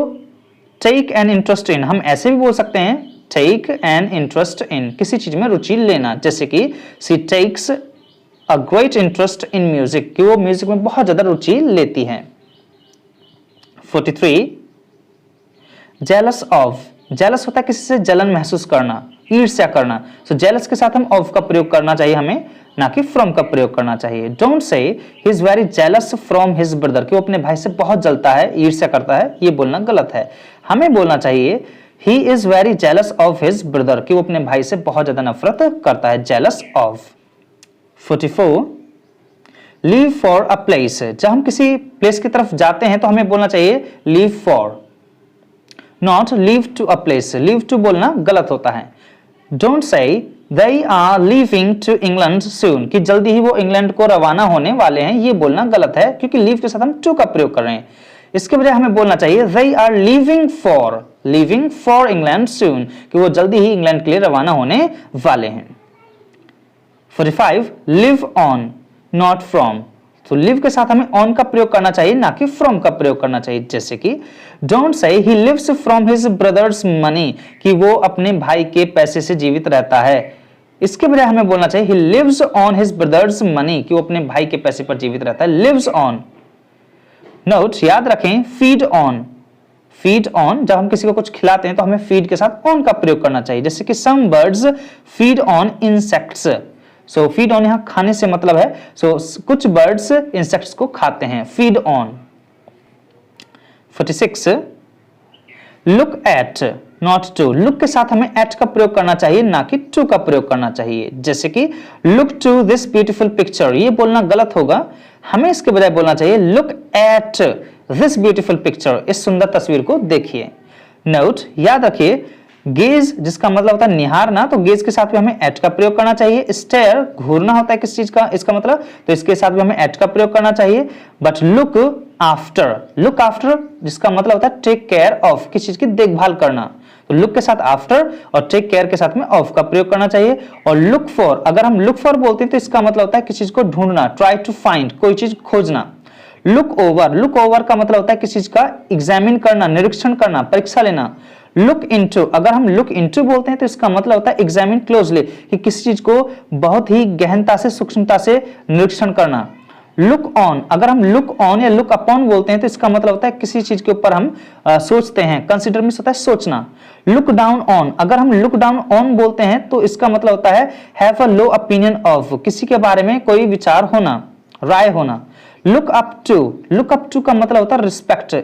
A: take an interest in, हम ऐसे भी बोल सकते हैं टेक एन इंटरेस्ट इन, किसी चीज में रुचि लेना, जैसे कि she takes a great interest in music, कि वो म्यूजिक में बहुत ज्यादा रुचि लेती हैं। 43 जेलस ऑफ, जेलस होता है किसी से जलन महसूस करना, ईर्ष्या करना। सो जेलस के साथ हम ऑफ का प्रयोग करना चाहिए हमें, ना कि फ्रॉम का प्रयोग करना चाहिए। Don't say he is very jealous from his brother, कि वो अपने भाई से बहुत जलता है, ईर्ष्या करता है, ये बोलना गलत है। हमें बोलना चाहिए he is very jealous of his brother, कि वो अपने भाई से बहुत ज्यादा नफरत करता है, jealous of. 44 leave for a place, जब हम किसी प्लेस की तरफ जाते हैं तो हमें बोलना चाहिए leave for, not leave to a place. Leave to बोलना गलत होता है। डोंट से they are leaving to England soon, कि जल्दी ही वो इंग्लैंड को रवाना होने वाले हैं, ये बोलना गलत है क्योंकि लीव के साथ हम टू का प्रयोग कर रहे हैं। इसके बजाय हमें बोलना चाहिए they are leaving for England soon, कि वो जल्दी ही इंग्लैंड के लिए रवाना होने वाले हैं। 45 live on not from, तो लिव के साथ हमें ऑन का प्रयोग करना चाहिए, ना कि फ्रॉम का प्रयोग करना चाहिए, जैसे कि don't say he lives from his brother's money, कि वो अपने भाई के पैसे से जीवित रहता है। इसके बजाय हमें बोलना चाहिए he lives on his brother's money, कि वो अपने भाई के पैसे पर जीवित रहता है, लिव्स ऑन। नोट याद रखें फीड ऑन, फीड ऑन जब हम किसी को कुछ खिलाते हैं तो हमें फीड के साथ ऑन का प्रयोग करना चाहिए, जैसे कि some birds feed on insects. So feed on यहां खाने से मतलब है, सो कुछ बर्ड्स इंसेक्ट्स को खाते हैं, feed on. 46 look at not to, look के साथ हमें एट का प्रयोग करना चाहिए, ना कि टू का प्रयोग करना चाहिए, जैसे कि look to this beautiful picture, ये बोलना गलत होगा। हमें इसके बजाय बोलना चाहिए look at this beautiful picture, इस सुंदर तस्वीर को देखिए। नोट याद रखिए गेज जिसका मतलब होता है निहारना, तो गेज के साथ भी हमें एट का प्रयोग करना चाहिए। स्टेयर घूरना होता है किस चीज का, इसका मतलब, तो इसके साथ भी हमें एट का प्रयोग करना चाहिए। बट लुक आफ्टर जिसका मतलब होता है टेक केयर ऑफ, किस चीज की देखभाल करना, तो लुक के साथ आफ्टर और टेक केयर के साथ में ऑफ का प्रयोग करना चाहिए। और लुक फॉर, अगर हम लुक फॉर बोलते हैं तो इसका मतलब होता है किसी चीज को ढूंढना, ट्राई टू फाइंड, कोई चीज खोजना। लुक ओवर का मतलब होता है किसी चीज का एग्जामिन करना, निरीक्षण करना, परीक्षा लेना। लुक इनटू, अगर हम लुक इनटू बोलते हैं तो इसका मतलब होता है एग्जामिन क्लोजली, कि किसी चीज को बहुत ही गहनता से, सूक्ष्मता से निरीक्षण करना। लुक ऑन, अगर हम लुक ऑन या लुक अपॉन बोलते हैं तो इसका मतलब होता है किसी चीज के ऊपर हम सोचते हैं, कंसीडर मींस होता है सोचना। लुक डाउन ऑन, अगर हम लुक डाउन ऑन बोलते हैं तो इसका मतलब होता है have a low opinion of, किसी के बारे में कोई विचार होना, राय होना। लुक अप टू का मतलब होता है रिस्पेक्ट,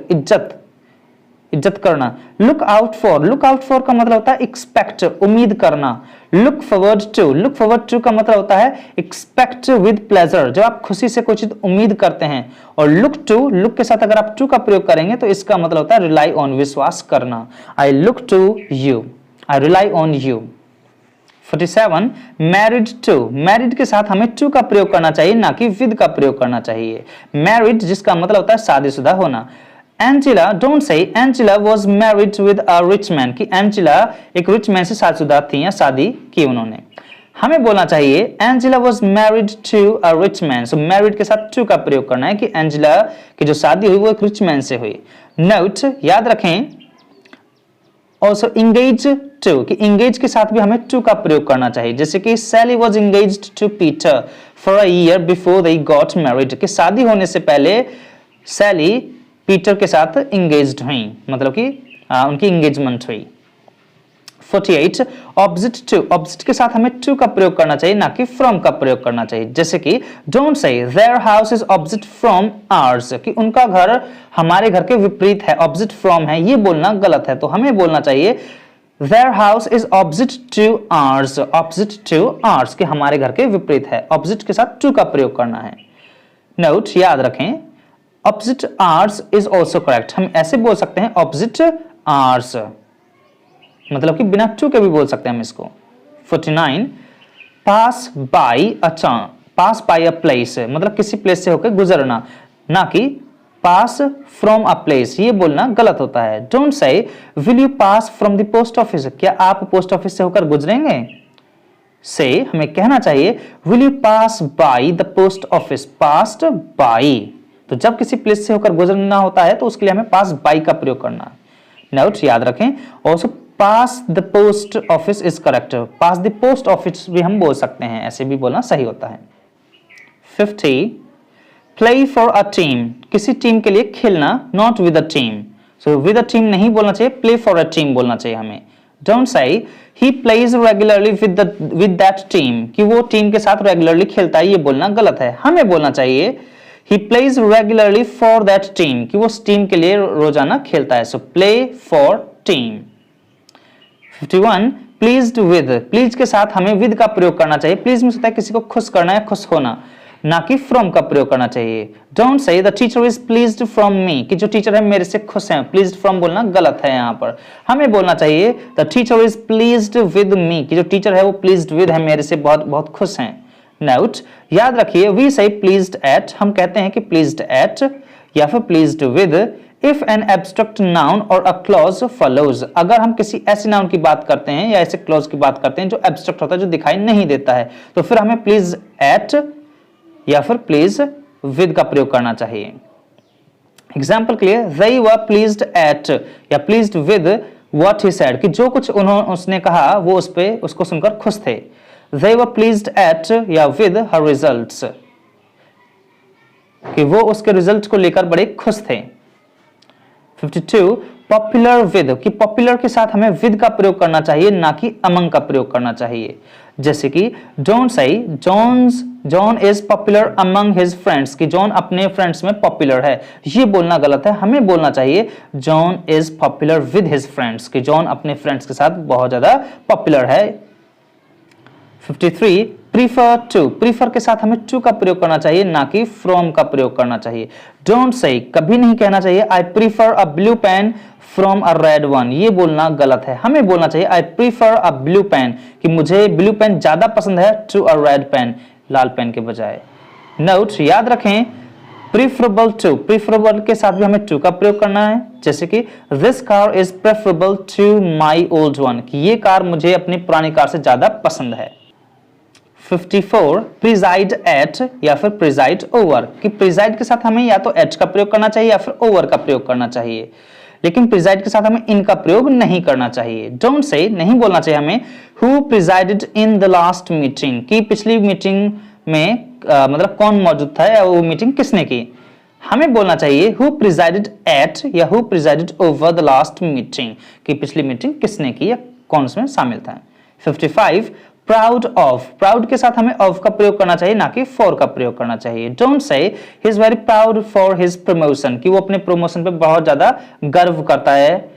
A: इज्जत करना। लुक आउट फॉर का मतलब होता है एक्सपेक्ट, उम्मीद करना। लुक फॉरवर्ड टू का मतलब होता है एक्सपेक्ट विद प्लेजर, जब आप खुशी से कोई चीज उम्मीद करते हैं। और लुक के साथ अगर आप टू का प्रयोग करेंगे तो इसका मतलब होता है रिलाई ऑन, विश्वास करना। I look to you, I rely on you. 47 married के साथ हमें टू का प्रयोग करना चाहिए, ना कि विद का प्रयोग करना चाहिए। मैरिड जिसका मतलब होता है शादीशुदा होना। Angela, don't say Angela was married with a rich man, कि एंजिला एक रिच मैन से शादीशुदा थी या शादी की उन्होंने। हमें बोलना चाहिए Angela was married to a rich man, so married के साथ टू का प्रयोग करना है कि एंजिला की जो शादी हुई वो एक रिच मैन से हुई। नोट याद रखें ऑल्सो इंगेज टू, कि इंगेज के साथ भी हमें टू का प्रयोग करना चाहिए, जैसे कि Sally was engaged to Peter for a year before they got married, कि शादी होने से पहले सैली पीटर के साथ इंगेज्ड हुई, मतलब कि उनकी इंगेजमेंट हुई। 48 ऑब्जेक्ट के साथ हमें टू का प्रयोग करना चाहिए, ना कि फ्रॉम का प्रयोग करना चाहिए, जैसे कि डोंट से their house is object from hours, कि उनका घर हमारे घर के विपरीत है, ऑब्जेक्ट फ्रॉम है, ये बोलना गलत है। तो हमें बोलना चाहिए their house is object two hours, कि हमारे घर के विपरीत है, ऑब्जेक्ट के साथ टू का प्रयोग करना है। नोट याद रखें object hours is also correct, हम ऐसे बोल सकते हैं ऑब्जेक्ट आवर्स, मतलब कि बिना टू के भी बोल सकते हैं हम इसको। 49 पास बाय अ प्लेस, मतलब किसी प्लेस से होकर गुजरना, ना कि पास फ्रॉम अ प्लेस, ये बोलना गलत होता है। डोंट से will you pass from the post office, क्या आप पोस्ट ऑफिस से होकर गुजरेंगे। से हमें कहना चाहिए will you pass by the post office, past by, तो जब किसी प्लेस से होकर गुजरना होता है तो उसके लिए हमें पास बाय का प्रयोग करना है। नोट याद रखें also pass the post office is correct. Pass the post office भी हम बोल सकते हैं, ऐसे भी बोलना सही होता है। 50 प्ले फॉर अ टीम, किसी टीम के लिए खेलना, not with a team. So with a team नहीं बोलना चाहिए, प्ले फॉर अ टीम बोलना चाहिए हमें। Don't say he plays regularly with that team, कि वो टीम के साथ रेगुलरली खेलता है, ये बोलना गलत है। हमें बोलना चाहिए he plays regularly for that team, कि वो उस टीम के लिए रोजाना खेलता है। So play for team. 51 pleased with, please के साथ हमें विद का प्रयोग करना चाहिए। प्लीज में होता है किसी को खुश करना या खुश होना, ना कि फ्रॉम का प्रयोग करना चाहिए। Don't say the teacher is pleased from me, कि जो टीचर है मेरे से खुश हैं। प्लीज्ड फ्रॉम बोलना गलत है यहाँ पर। हमें बोलना चाहिए the teacher is pleased with me, कि जो टीचर है वो प्लीज्ड विद है, मेरे से बहुत बहुत खुश हैं। नोट याद रखिए, वी से प्लीज्ड एट, हम कहते हैं कि प्लीज्ड एट या फिर pleased with if an abstract noun और अ क्लॉज फॉलोज। अगर हम किसी ऐसे नाउन की बात करते हैं या ऐसे क्लॉज की बात करते हैं जो एब्स्ट्रैक्ट होता है, जो दिखाई नहीं देता है, तो फिर हमें प्लीज एट या फिर प्लीज विद का प्रयोग करना चाहिए। एग्जाम्पल के लिए they were pleased at या pleased with what he said, कि जो कुछ उसने कहा वो उसको सुनकर खुश थे। they were pleased at या with her results, कि वो उसके रिजल्ट को लेकर बड़े खुश थे। 52 पॉपुलर विद, कि पॉपुलर के साथ हमें विद का प्रयोग करना चाहिए, ना कि अमंग का प्रयोग करना चाहिए। जैसे कि डोंट से John is popular among his friends, कि जॉन अपने फ्रेंड्स में पॉपुलर है, ये बोलना गलत है। हमें बोलना चाहिए John is popular with his friends, कि जॉन अपने फ्रेंड्स के साथ बहुत ज्यादा पॉपुलर है। 53 प्रीफर टू, प्रीफर के साथ हमें टू का प्रयोग करना चाहिए, ना कि फ्रॉम का प्रयोग करना चाहिए। डोंट से कभी नहीं कहना चाहिए I prefer a blue pen from a red one, ये बोलना गलत है। हमें बोलना चाहिए I prefer a blue pen, कि मुझे ब्लू पेन ज्यादा पसंद है, टू अ रेड पेन, लाल पेन के बजाय। नोट याद रखें, प्रीफरेबल टू, प्रीफरेबल के साथ भी हमें टू का प्रयोग करना है। जैसे कि this car is preferable to my old one, कि ये कार मुझे अपनी पुरानी कार से ज्यादा पसंद है। 54 प्रिजाइड एट या फिर प्रिजाइड ओवर, कि प्रिजाइड के साथ हमें या तो एट का प्रयोग करना चाहिए या फिर ओवर का प्रयोग करना चाहिए, लेकिन प्रिजाइड के साथ हमें इन का प्रयोग नहीं करना चाहिए। डोंट से नहीं बोलना चाहिए हमें who presided in the last meeting, कि पिछली मीटिंग में मतलब कौन मौजूद था या वो मीटिंग किसने की। हमें बोलना चाहिए हु प्रिजाइडेड एट या who presided over the last meeting, कि पिछली मीटिंग किसने की या कौन उसमें शामिल था। 55 प्राउड ऑफ, प्राउड के साथ हमें ऑफ का प्रयोग करना चाहिए, ना कि फॉर का प्रयोग करना चाहिए। Don't say he is very proud for his promotion, कि वो अपने प्रमोशन पे बहुत ज्यादा गर्व करता है।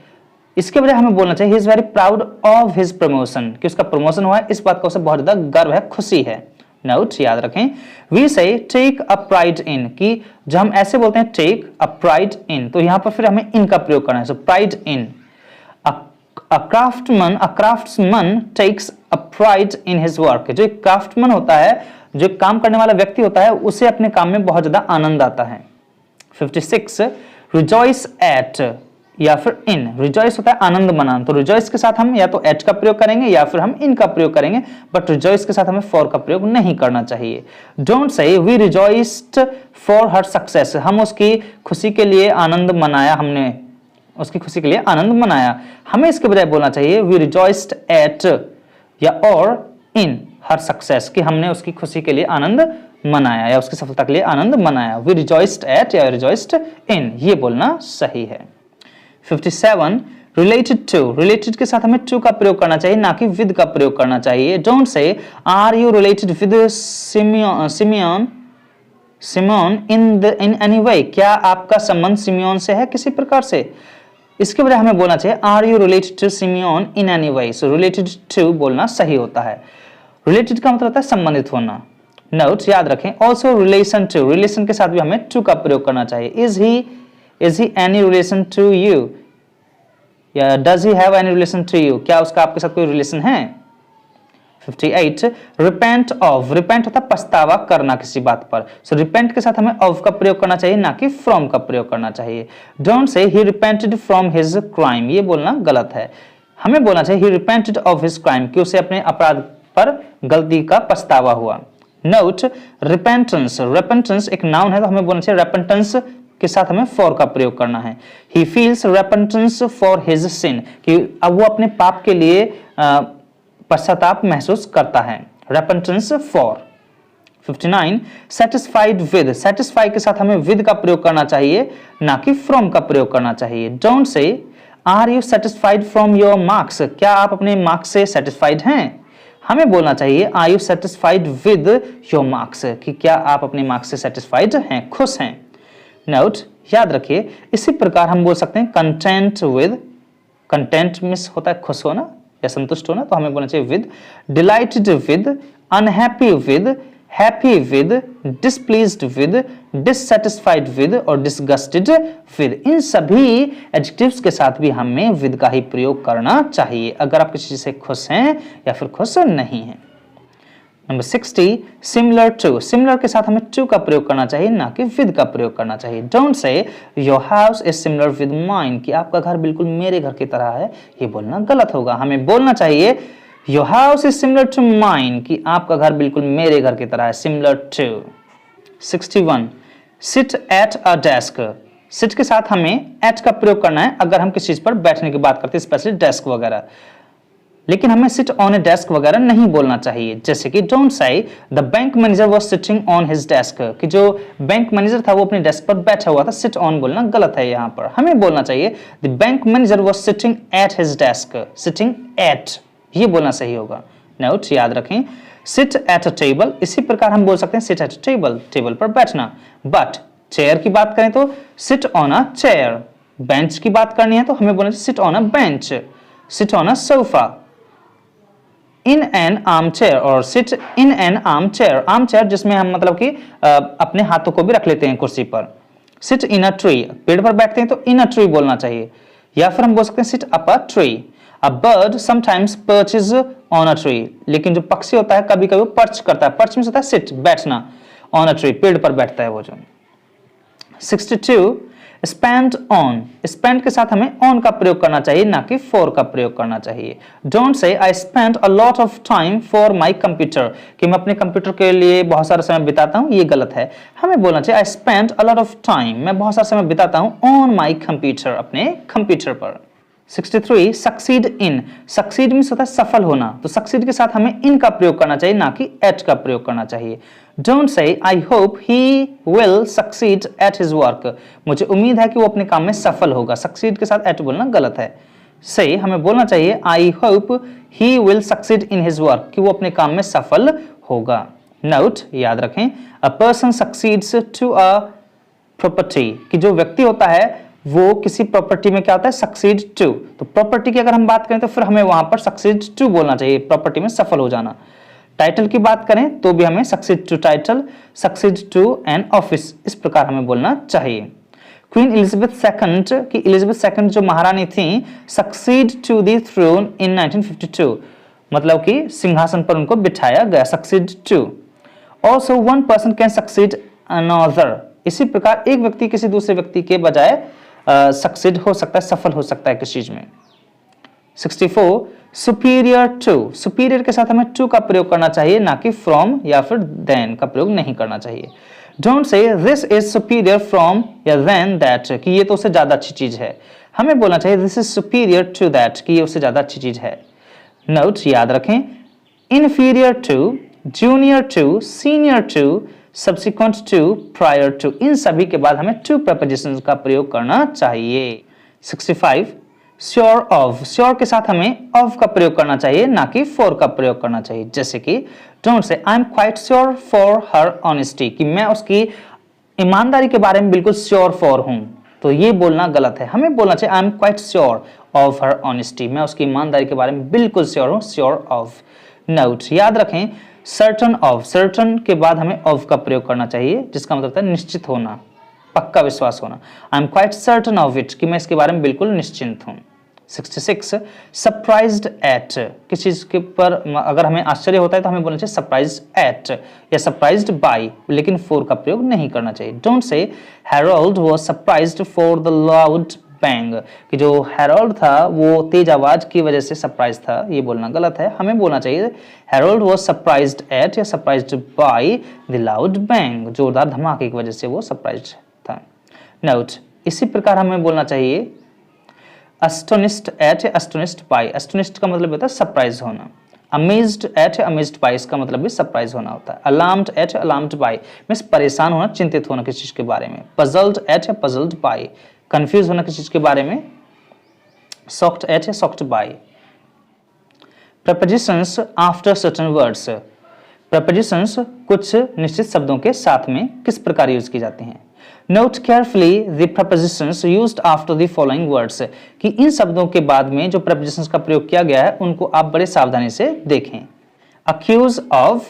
A: इसके बजाय हमें बोलना चाहिए he is very proud of his promotion, कि उसका प्रमोशन हुआ है, इस बात का उसे बहुत ज्यादा गर्व है, खुशी है। नोट याद रखें, वी से टेक अ प्राइड इन, कि जब हम ऐसे बोलते हैं टेक अ प्राइड इन, तो यहां पर फिर हमें इन का प्रयोग करना है। So pride in. A craftsman takes a pride in his work, जो एक क्राफ्टमैन होता है, जो काम करने वाला व्यक्ति होता है, उसे अपने काम में बहुत ज्यादा आनंद आता है। 56 rejoice at या फिर in, rejoice होता है आनंद मनाना, तो rejoice के साथ हम या तो at का प्रयोग करेंगे या फिर हम in का प्रयोग करेंगे, बट rejoice के साथ हमें for का प्रयोग नहीं करना चाहिए। Don't say we rejoiced for her success, हम उसकी खुशी के लिए आनंद मनाया, हमने उसकी खुशी के लिए आनंद मनाया। हमें इसके बजाय बोलना चाहिए we rejoiced at या और in her success, कि हमने उसकी खुशी के लिए आनंद मनाया या उसकी सफलता के लिए आनंद मनाया। we rejoiced at या rejoiced in, ये बोलना सही है। 57 related to, related के साथ हमें to का प्रयोग करना चाहिए, ना कि with का प्रयोग करना चाहिए। Don't say are you related with Simeon in any way, क्या आपका संबंध सिमियोन से है किसी प्रकार से। इसके बजाय हमें बोलना चाहिए are you related to Simeon in any way, so related to बोलना सही होता है। रिलेटेड का मतलब होता है संबंधित होना। नोट याद रखें, ऑल्सो रिलेशन टू, रिलेशन के साथ भी हमें टू का प्रयोग करना चाहिए। Is he any relation to you या does he have any relation to you, क्या उसका आपके साथ कोई रिलेशन है। 58 रिपेंट ऑफ, रिपेंट होता है पछतावा करना किसी बात पर, सो रिपेंट के साथ हमें ऑफ का प्रयोग करना चाहिए, ना कि फ्रॉम का प्रयोग करना चाहिए। Don't say he repented from his crime, ये बोलना गलत है। हमें बोलना चाहिए ही रिपेंटेड ऑफ हिज क्राइम, कि उसे अपने अपराध पर गलती का पछतावा हुआ। नोट रिपेंटेंस, रिपेंटेंस एक नाउन है, तो हमें बोलना चाहिए रेपेंटेंस के साथ हमें for का प्रयोग करना है। He feels repentance for his sin, कि अब वो अपने पाप के लिए पश्चाताप महसूस करता है। repentance for। 59 satisfied with, satisfy के साथ हमें with का प्रयोग करना चाहिए, ना कि from का प्रयोग करना चाहिए। Don't say are you satisfied from your marks, क्या आप अपने मार्क्स से satisfied हैं? हमें बोलना चाहिए are you satisfied with your marks, कि क्या आप अपने मार्क्स से satisfied हैं, खुश हैं। नोट याद रखिए, इसी प्रकार हम बोल सकते हैं content with, content मिस होता है खुश होना या संतुष्ट होना, तो हमें बोलना चाहिए with, delighted with, unhappy with, happy with, displeased with, dissatisfied with और disgusted with। इन सभी एडजेक्टिव्स के साथ भी हमें with का ही प्रयोग करना चाहिए अगर आप किसी चीज से खुश हैं या फिर खुश नहीं हैं। नंबर 60 similar to, similar के साथ हमें to का प्रयोग करना चाहिए, ना कि with का प्रयोग करना चाहिए। Don't say your house is similar with mine, कि आपका घर बिल्कुल मेरे घर की तरह है, ये बोलना गलत होगा। हमें बोलना चाहिए your house is similar to mine, कि आपका घर बिल्कुल मेरे घर की तरह है, similar to। 61 sit at a desk, sit के साथ हमें at का प्रयोग करना है अगर हम किसी चीज पर बैठने की बात करते हैं, स्पेशली डेस्क वगैरह, लेकिन हमें sit on a desk वगैरह नहीं बोलना चाहिए। जैसे कि don't say the bank manager was sitting on his desk, कि जो बैंक मैनेजर था वो अपने डेस्क पर बैठा हुआ था, sit on बोलना गलत है यहाँ पर। हमें बोलना चाहिए the bank manager was sitting at his desk, sitting at ये बोलना सही होगा। नोट याद रखें, sit at a table, इसी प्रकार हम बोल सकते हैं sit at a table, table पर बैठना। बट चेयर की बात करें तो sit on a chair, bench की बात करनी है तो हमें बोलना चाहिए sit on a bench, sit on a sofa, in an armchair और sit in an armchair, armchair जिसमें हम मतलब कि अपने हाथों को भी रख लेते हैं कुर्सी पर। sit in a tree, पेड़ पर बैठते हैं तो in a tree बोलना चाहिए, या फिर हम बोल सकते हैं sit up a tree। A bird sometimes perches on a tree, लेकिन जो पक्षी होता है कभी कभी वो पर्च करता है, पर्च में होता है sit, बैठना, on a tree, पेड़ पर बैठता है वो जो। 62 spend on, spend के साथ हमें on का प्रयोग करना चाहिए, ना कि for का प्रयोग करना चाहिए। Don't say I spent a lot of time for my computer, कि मैं अपने कंप्यूटर के लिए बहुत सारा समय बिताता हूँ, ये गलत है। हमें बोलना चाहिए I spent a lot of time, मैं बहुत सारा समय बिताता हूँ on my computer, अपने कंप्यूटर पर। 63 succeed in, succeed मीन्स होता है सफल होना, तो succeed के साथ हमें in का प्रयोग करना चाहिए, ना कि at का प्रयोग करना चाहिए। Don't say I hope he will succeed at his work, मुझे उम्मीद है कि वो अपने काम में सफल होगा, succeed के साथ at बोलना गलत है। Say हमें बोलना चाहिए I hope he will succeed in his work, कि वो अपने काम में सफल होगा। Note याद रखें, a person succeeds to a property, कि जो व्यक्ति होता है वो किसी प्रॉपर्टी में क्या होता है, सक्सीड टू, तो प्रॉपर्टी की अगर हम बात करें तो फिर हमें वहां पर सक्सीड टू बोलना चाहिए, प्रॉपर्टी में सफल हो जाना। टाइटल की बात करें तो भी हमें succeed to title, succeed to an office, इस प्रकार हमें बोलना चाहिए। क्वीन एलिजाबेथ सेकंड की एलिजाबेथ सेकंड जो महारानी थी, succeed to the throne in 1952, मतलब कि सिंहासन पर उनको बिठाया गया, succeed to. Also one person can succeed another, इसी प्रकार एक व्यक्ति किसी दूसरे व्यक्ति के बजाय सक्सीड हो सकता है, सफल हो सकता है किसी चीज में। 64 सुपीरियर टू, सुपीरियर के साथ हमें टू का प्रयोग करना चाहिए, ना कि फ्रॉम या फिर देन का प्रयोग नहीं करना चाहिए। डोंट से दिस इज सुपीरियर फ्रॉम या देन दैट, कि ये तो उससे ज्यादा अच्छी चीज है, हमें बोलना चाहिए this is superior to that, कि ये उससे ज्यादा अच्छी चीज है। नोट याद रखें, inferior to, junior to, senior to, subsequent to, prior to, इन सभी के बाद हमें टू प्रपोजिशंस का प्रयोग करना चाहिए। 65 श्योर ऑफ, श्योर के साथ हमें ऑफ का प्रयोग करना चाहिए, ना कि फॉर का प्रयोग करना चाहिए। जैसे कि don't say I am quite sure for her honesty, कि मैं उसकी ईमानदारी के बारे में बिल्कुल श्योर फॉर हूं, तो ये बोलना गलत है। हमें बोलना चाहिए I am quite sure of her honesty, मैं उसकी ईमानदारी के बारे में बिल्कुल श्योर हूं, श्योर ऑफ। नोट याद रखें, सर्टन ऑफ, सर्टन के बाद हमें ऑफ का प्रयोग करना चाहिए, जिसका मतलब है निश्चित होना, पक्का विश्वास होना। I am quite certain of it, कि मैं इसके बारे में बिल्कुल निश्चिंत हूं। 66 सरप्राइज्ड एट, किसी चीज के पर अगर हमें आश्चर्य होता है तो हमें बोलना चाहिए सरप्राइज्ड एट या सरप्राइज्ड बाय, लेकिन फॉर का प्रयोग नहीं करना चाहिए। डोंट से Harold was surprised for the loud bang, कि जो हैरोल्ड था वो तेज आवाज की वजह से सरप्राइज था, ये बोलना गलत है। हमें बोलना चाहिए हैरोल्ड वाज सरप्राइज्ड एट या surprised by the loud bang, जोरदार धमाके की वजह से वो सरप्राइज्ड था। नोट, इसी प्रकार हमें बोलना चाहिए astonished at या astonished by। astonished का मतलब होता है सरप्राइज होना। amazed at या amazed by इसका मतलब भी सरप्राइज होना होता है। alarmed at या alarmed by मींस परेशान होना, चिंतित होना किसी चीज के बारे में। puzzled at या puzzled by कंफ्यूज होना किसी चीज के बारे में। shocked at या shocked by। prepositions after certain words। prepositions कुछ निश्चित शब्दों के साथ में किस प्रकार यूज की जाती हैं। Note carefully the prepositions used after the following words कि इन शब्दों के बाद में जो prepositions का प्रयोग किया गया है उनको आप बड़े सावधानी से देखें। accuse of,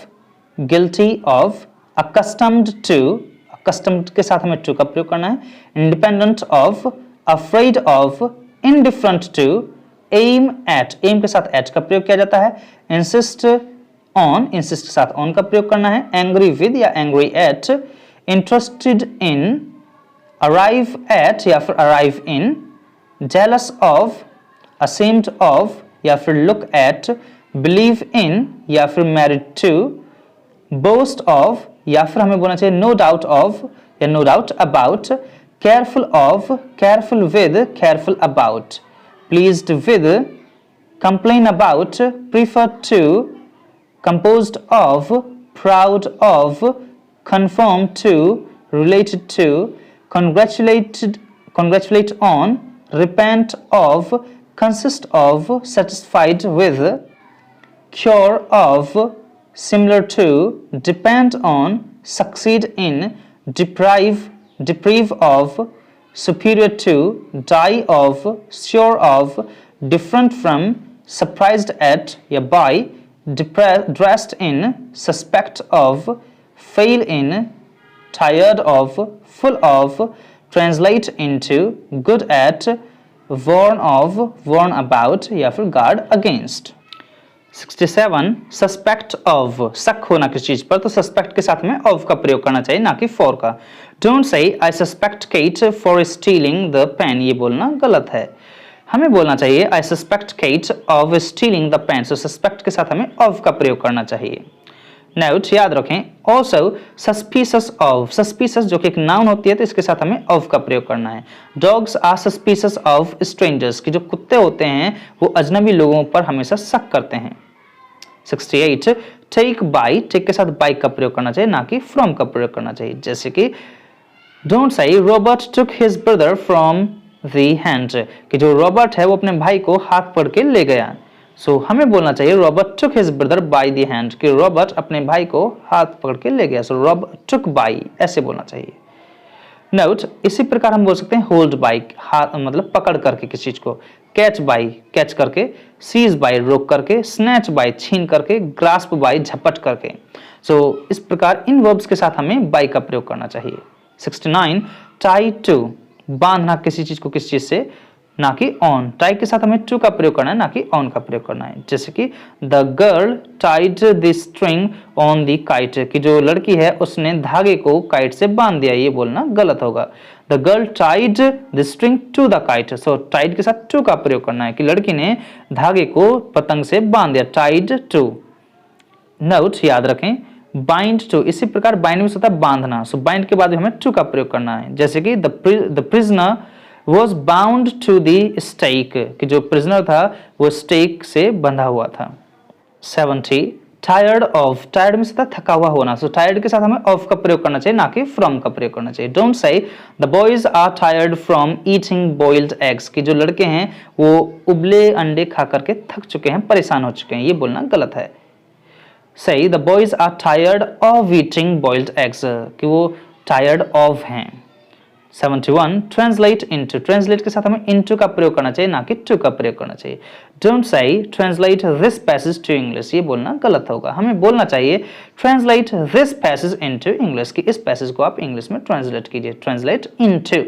A: guilty of, accustomed to, accustomed के साथ हमें to का प्रयोग करना है। independent of, afraid of, indifferent to, aim at, aim के साथ at का प्रयोग किया जाता है। insist on, insist के साथ on का प्रयोग करना है। angry with या angry at, interested in, arrive at या फिर arrive in, jealous of, ashamed of या फिर look at, believe in या फिर married to, boast of या फिर हमें बोलना चाहिए no doubt of या no doubt about, careful of, careful with, careful about, pleased with, complain about, prefer to, composed of, proud of, conform to, related to, congratulate on, repent of, consist of, satisfied with, cure of, similar to, depend on, succeed in, deprive of, superior to, die of, sure of, different from, surprised at या by, dressed in, suspect of, fail in, tired of, full of, translate into, good at, warn of, warn about या फिर guard against। 67 suspect of, शक होना किसी चीज पर तो suspect के साथ में of का प्रयोग करना चाहिए ना कि for का। Don't say I suspect Kate for stealing the pen, ये बोलना गलत है। हमें बोलना चाहिए I suspect Kate of stealing the pen, so suspect के साथ हमें of का प्रयोग करना चाहिए। नोट याद रखें also suspicious of, suspicious जो कि एक नाउन होती है तो इसके साथ हमें of का प्रयोग करना है। dogs are suspicious of strangers कि जो कुत्ते होते हैं वो अजनबी लोगों पर हमेशा शक करते हैं। 68 take by, take के साथ by का प्रयोग करना चाहिए ना कि from का प्रयोग करना चाहिए। जैसे कि don't say Robert took his brother from the hand कि जो रॉबर्ट है वो अपने भाई को हाथ पकड़ के ले गया। सो हमें बोलना चाहिए Robert took his brother by the hand कि रॉबर्ट अपने भाई को हाथ पकड़ के ले गया। सो रॉबर्ट टुक बाय ऐसे बोलना चाहिए। नोट, इसी प्रकार हम बोल सकते हैं होल्ड बाय, हाथ मतलब पकड़ करके किसी चीज को, कैच बाय कैच करके, सीज बाय रोक करके, स्नैच बाय छीन करके, ग्रास्प बाय झपट करके। सो इस प्रकार इन वर्ब्स के साथ हमें बाय का प्रयोग करना चाहिए। 69 टाई टू, बांधना किसी चीज को किसी चीज से ना कि ऑन। टाई के साथ हमें टू का प्रयोग करना है ना कि ऑन का प्रयोग करना है। जैसे कि the girl tied the string on the kite कि जो लड़की है उसने धागे को काइट से बांध दिया, ये बोलना गलत होगा। The girl tied the string to the kite, so tied के साथ टू का प्रयोग करना है कि लड़की ने धागे को पतंग से बांध दिया, टाइड टू। नोट याद रखें बाइंड टू, इसी प्रकार बाइंड में होता है बांधना, सो बाइंड के बाद भी हमें टू का प्रयोग करना है। जैसे कि the prisoner was bound to the stake कि जो prisoner था वो stake से बंधा हुआ था। 70 tired of, tired में था थका हुआ होना, so tired के साथ हमें of का प्रयोग करना चाहिए ना कि from का प्रयोग करना चाहिए। Don't say the boys are tired from eating boiled eggs कि जो लड़के हैं वो उबले अंडे खा करके थक चुके हैं, परेशान हो चुके हैं, ये बोलना गलत है। Say the boys are tired of eating boiled eggs कि वो tired of हैं। 71 ट्रांसलेट इनटू, ट्रांसलेट के साथ हमें इनटू का प्रयोग करना चाहिए ना कि टू का प्रयोग करना चाहिए। Don't say translate this passage to English, ये बोलना गलत होगा। हमें बोलना चाहिए translate this passage into English कि इस पैसेज को आप इंग्लिश में ट्रांसलेट कीजिए, translate into.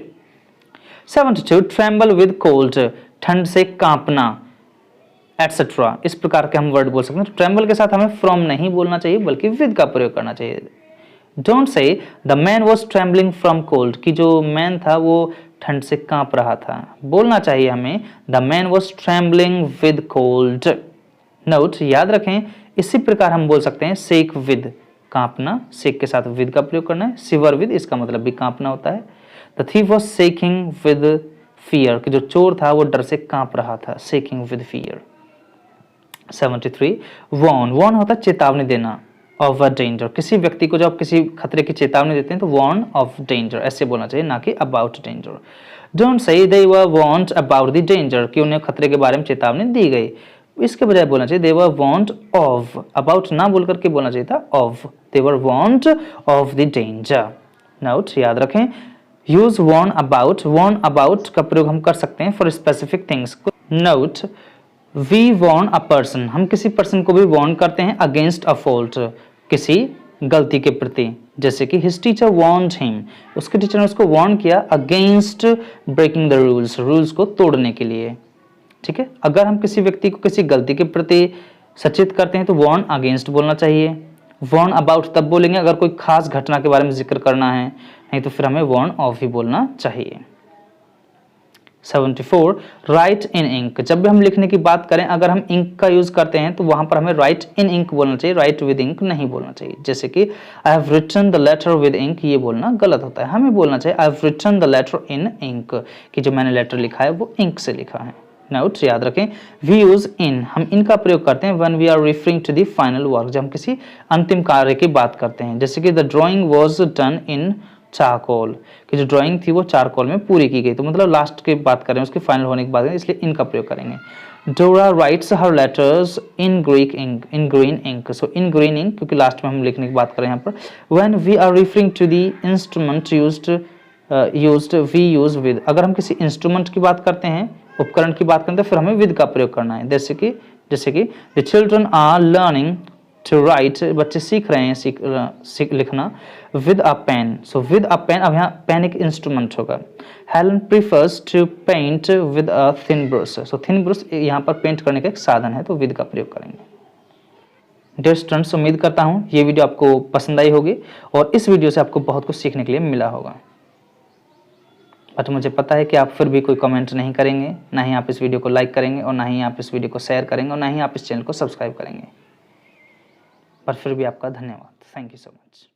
A: 72 tremble with cold, ठंड से कांपना एटसेट्रा, इस प्रकार के हम वर्ड बोल सकते हैं। ट्रेम्बल के साथ हमें फ्रॉम नहीं बोलना चाहिए बल्कि विद का प्रयोग करना चाहिए। Don't say the man was trembling from cold कि जो मैन था वो ठंड से कांप रहा था, बोलना चाहिए हमें the man was trembling with cold। Note याद रखें इसी प्रकार हम बोल सकते हैं shake with, कांपना, shake के साथ with का प्रयोग करना है। shiver with इसका मतलब भी कांपना होता है। The thief was shaking with fear, कि जो चोर था वो डर से कांप रहा था, shaking with fear। 73 warn होता है चेतावनी देना, of a danger, किसी व्यक्ति को जब आप किसी खतरे की चेतावनी देते हैं तो warn of danger ऐसे बोलना चाहिए, ना कि about danger। Don't say they were warned about the danger, कि उन्हें खतरे के बारे में चेतावनी दी गई, इसके बजाय बोलना चाहिए they were warned of, about ना बोल करके बोलना चाहिए था of, they were warned of the danger। Note याद रखें, use warn about का प्रयोग हम कर सकते हैं for specific things। Note, we warn a person, हम किसी पर्सन को भी वार्न करते हैं against a fault, किसी गलती के प्रति, जैसे कि his teacher warned him, उसके टीचर ने उसको वार्न किया against breaking the rules, rules को तोड़ने के लिए। ठीक है, अगर हम किसी व्यक्ति को किसी गलती के प्रति सचेत करते हैं तो वार्न अगेंस्ट बोलना चाहिए। वार्न अबाउट तब बोलेंगे अगर कोई खास घटना के बारे में जिक्र करना है, नहीं तो फिर हमें वार्न ऑफ ही बोलना चाहिए। 74 राइट इन इंक, जब भी हम लिखने की बात करें अगर हम इंक का यूज करते हैं तो वहां पर हमें राइट इन इंक बोलना चाहिए, राइट विद इंक नहीं बोलना चाहिए। जैसे कि I have written the letter with ink, ये बोलना गलत होता है, हमें बोलना चाहिए I have written the letter in ink, कि जो मैंने लेटर लिखा है वो इंक से लिखा है। नोट याद रखें, वी यूज इन, हम इनका प्रयोग करते हैं when we are referring to the final work, जब हम किसी अंतिम कार्य की बात करते हैं। जैसे कि the drawing was done in charcoal, कि जो ड्राइंग थी वो चारकोल में पूरी की गई, तो मतलब लास्ट की बात करें, उसके फाइनल होने की बात करें, इसलिए इनका प्रयोग करेंगे। Dora writes her letters in Greek ink, in green ink, so in green ink क्योंकि लास्ट में हम लिखने की बात करें यहाँ पर। When we are referring to the instrument used we use with, अगर हम किसी इंस्ट्रूमेंट की बात करते हैं, उपकरण की बात करते हैं, फिर हमें विद का प्रयोग करना है। जैसे कि the children are learning to write, बच्चे सीख रहे हैं लिखना with a pen, so with a pen, अब यहाँ पेन एक इंस्ट्रूमेंट होगा। Helen prefers to paint with a thin brush, so thin brush यहाँ पर पेंट करने का एक साधन है, तो विद का प्रयोग करेंगे। डियर स्टूडेंट्स, उम्मीद करता हूँ ये वीडियो आपको पसंद आई होगी और इस वीडियो से आपको बहुत कुछ सीखने के लिए मिला होगा। बट मुझे पता है कि आप फिर भी कोई कमेंट नहीं करेंगे, ना ही आप इस वीडियो को लाइक करेंगे और ना ही आप इस वीडियो को शेयर करेंगे और ना ही आप इस चैनल को सब्सक्राइब करेंगे, पर फिर भी आपका धन्यवाद। Thank you so much.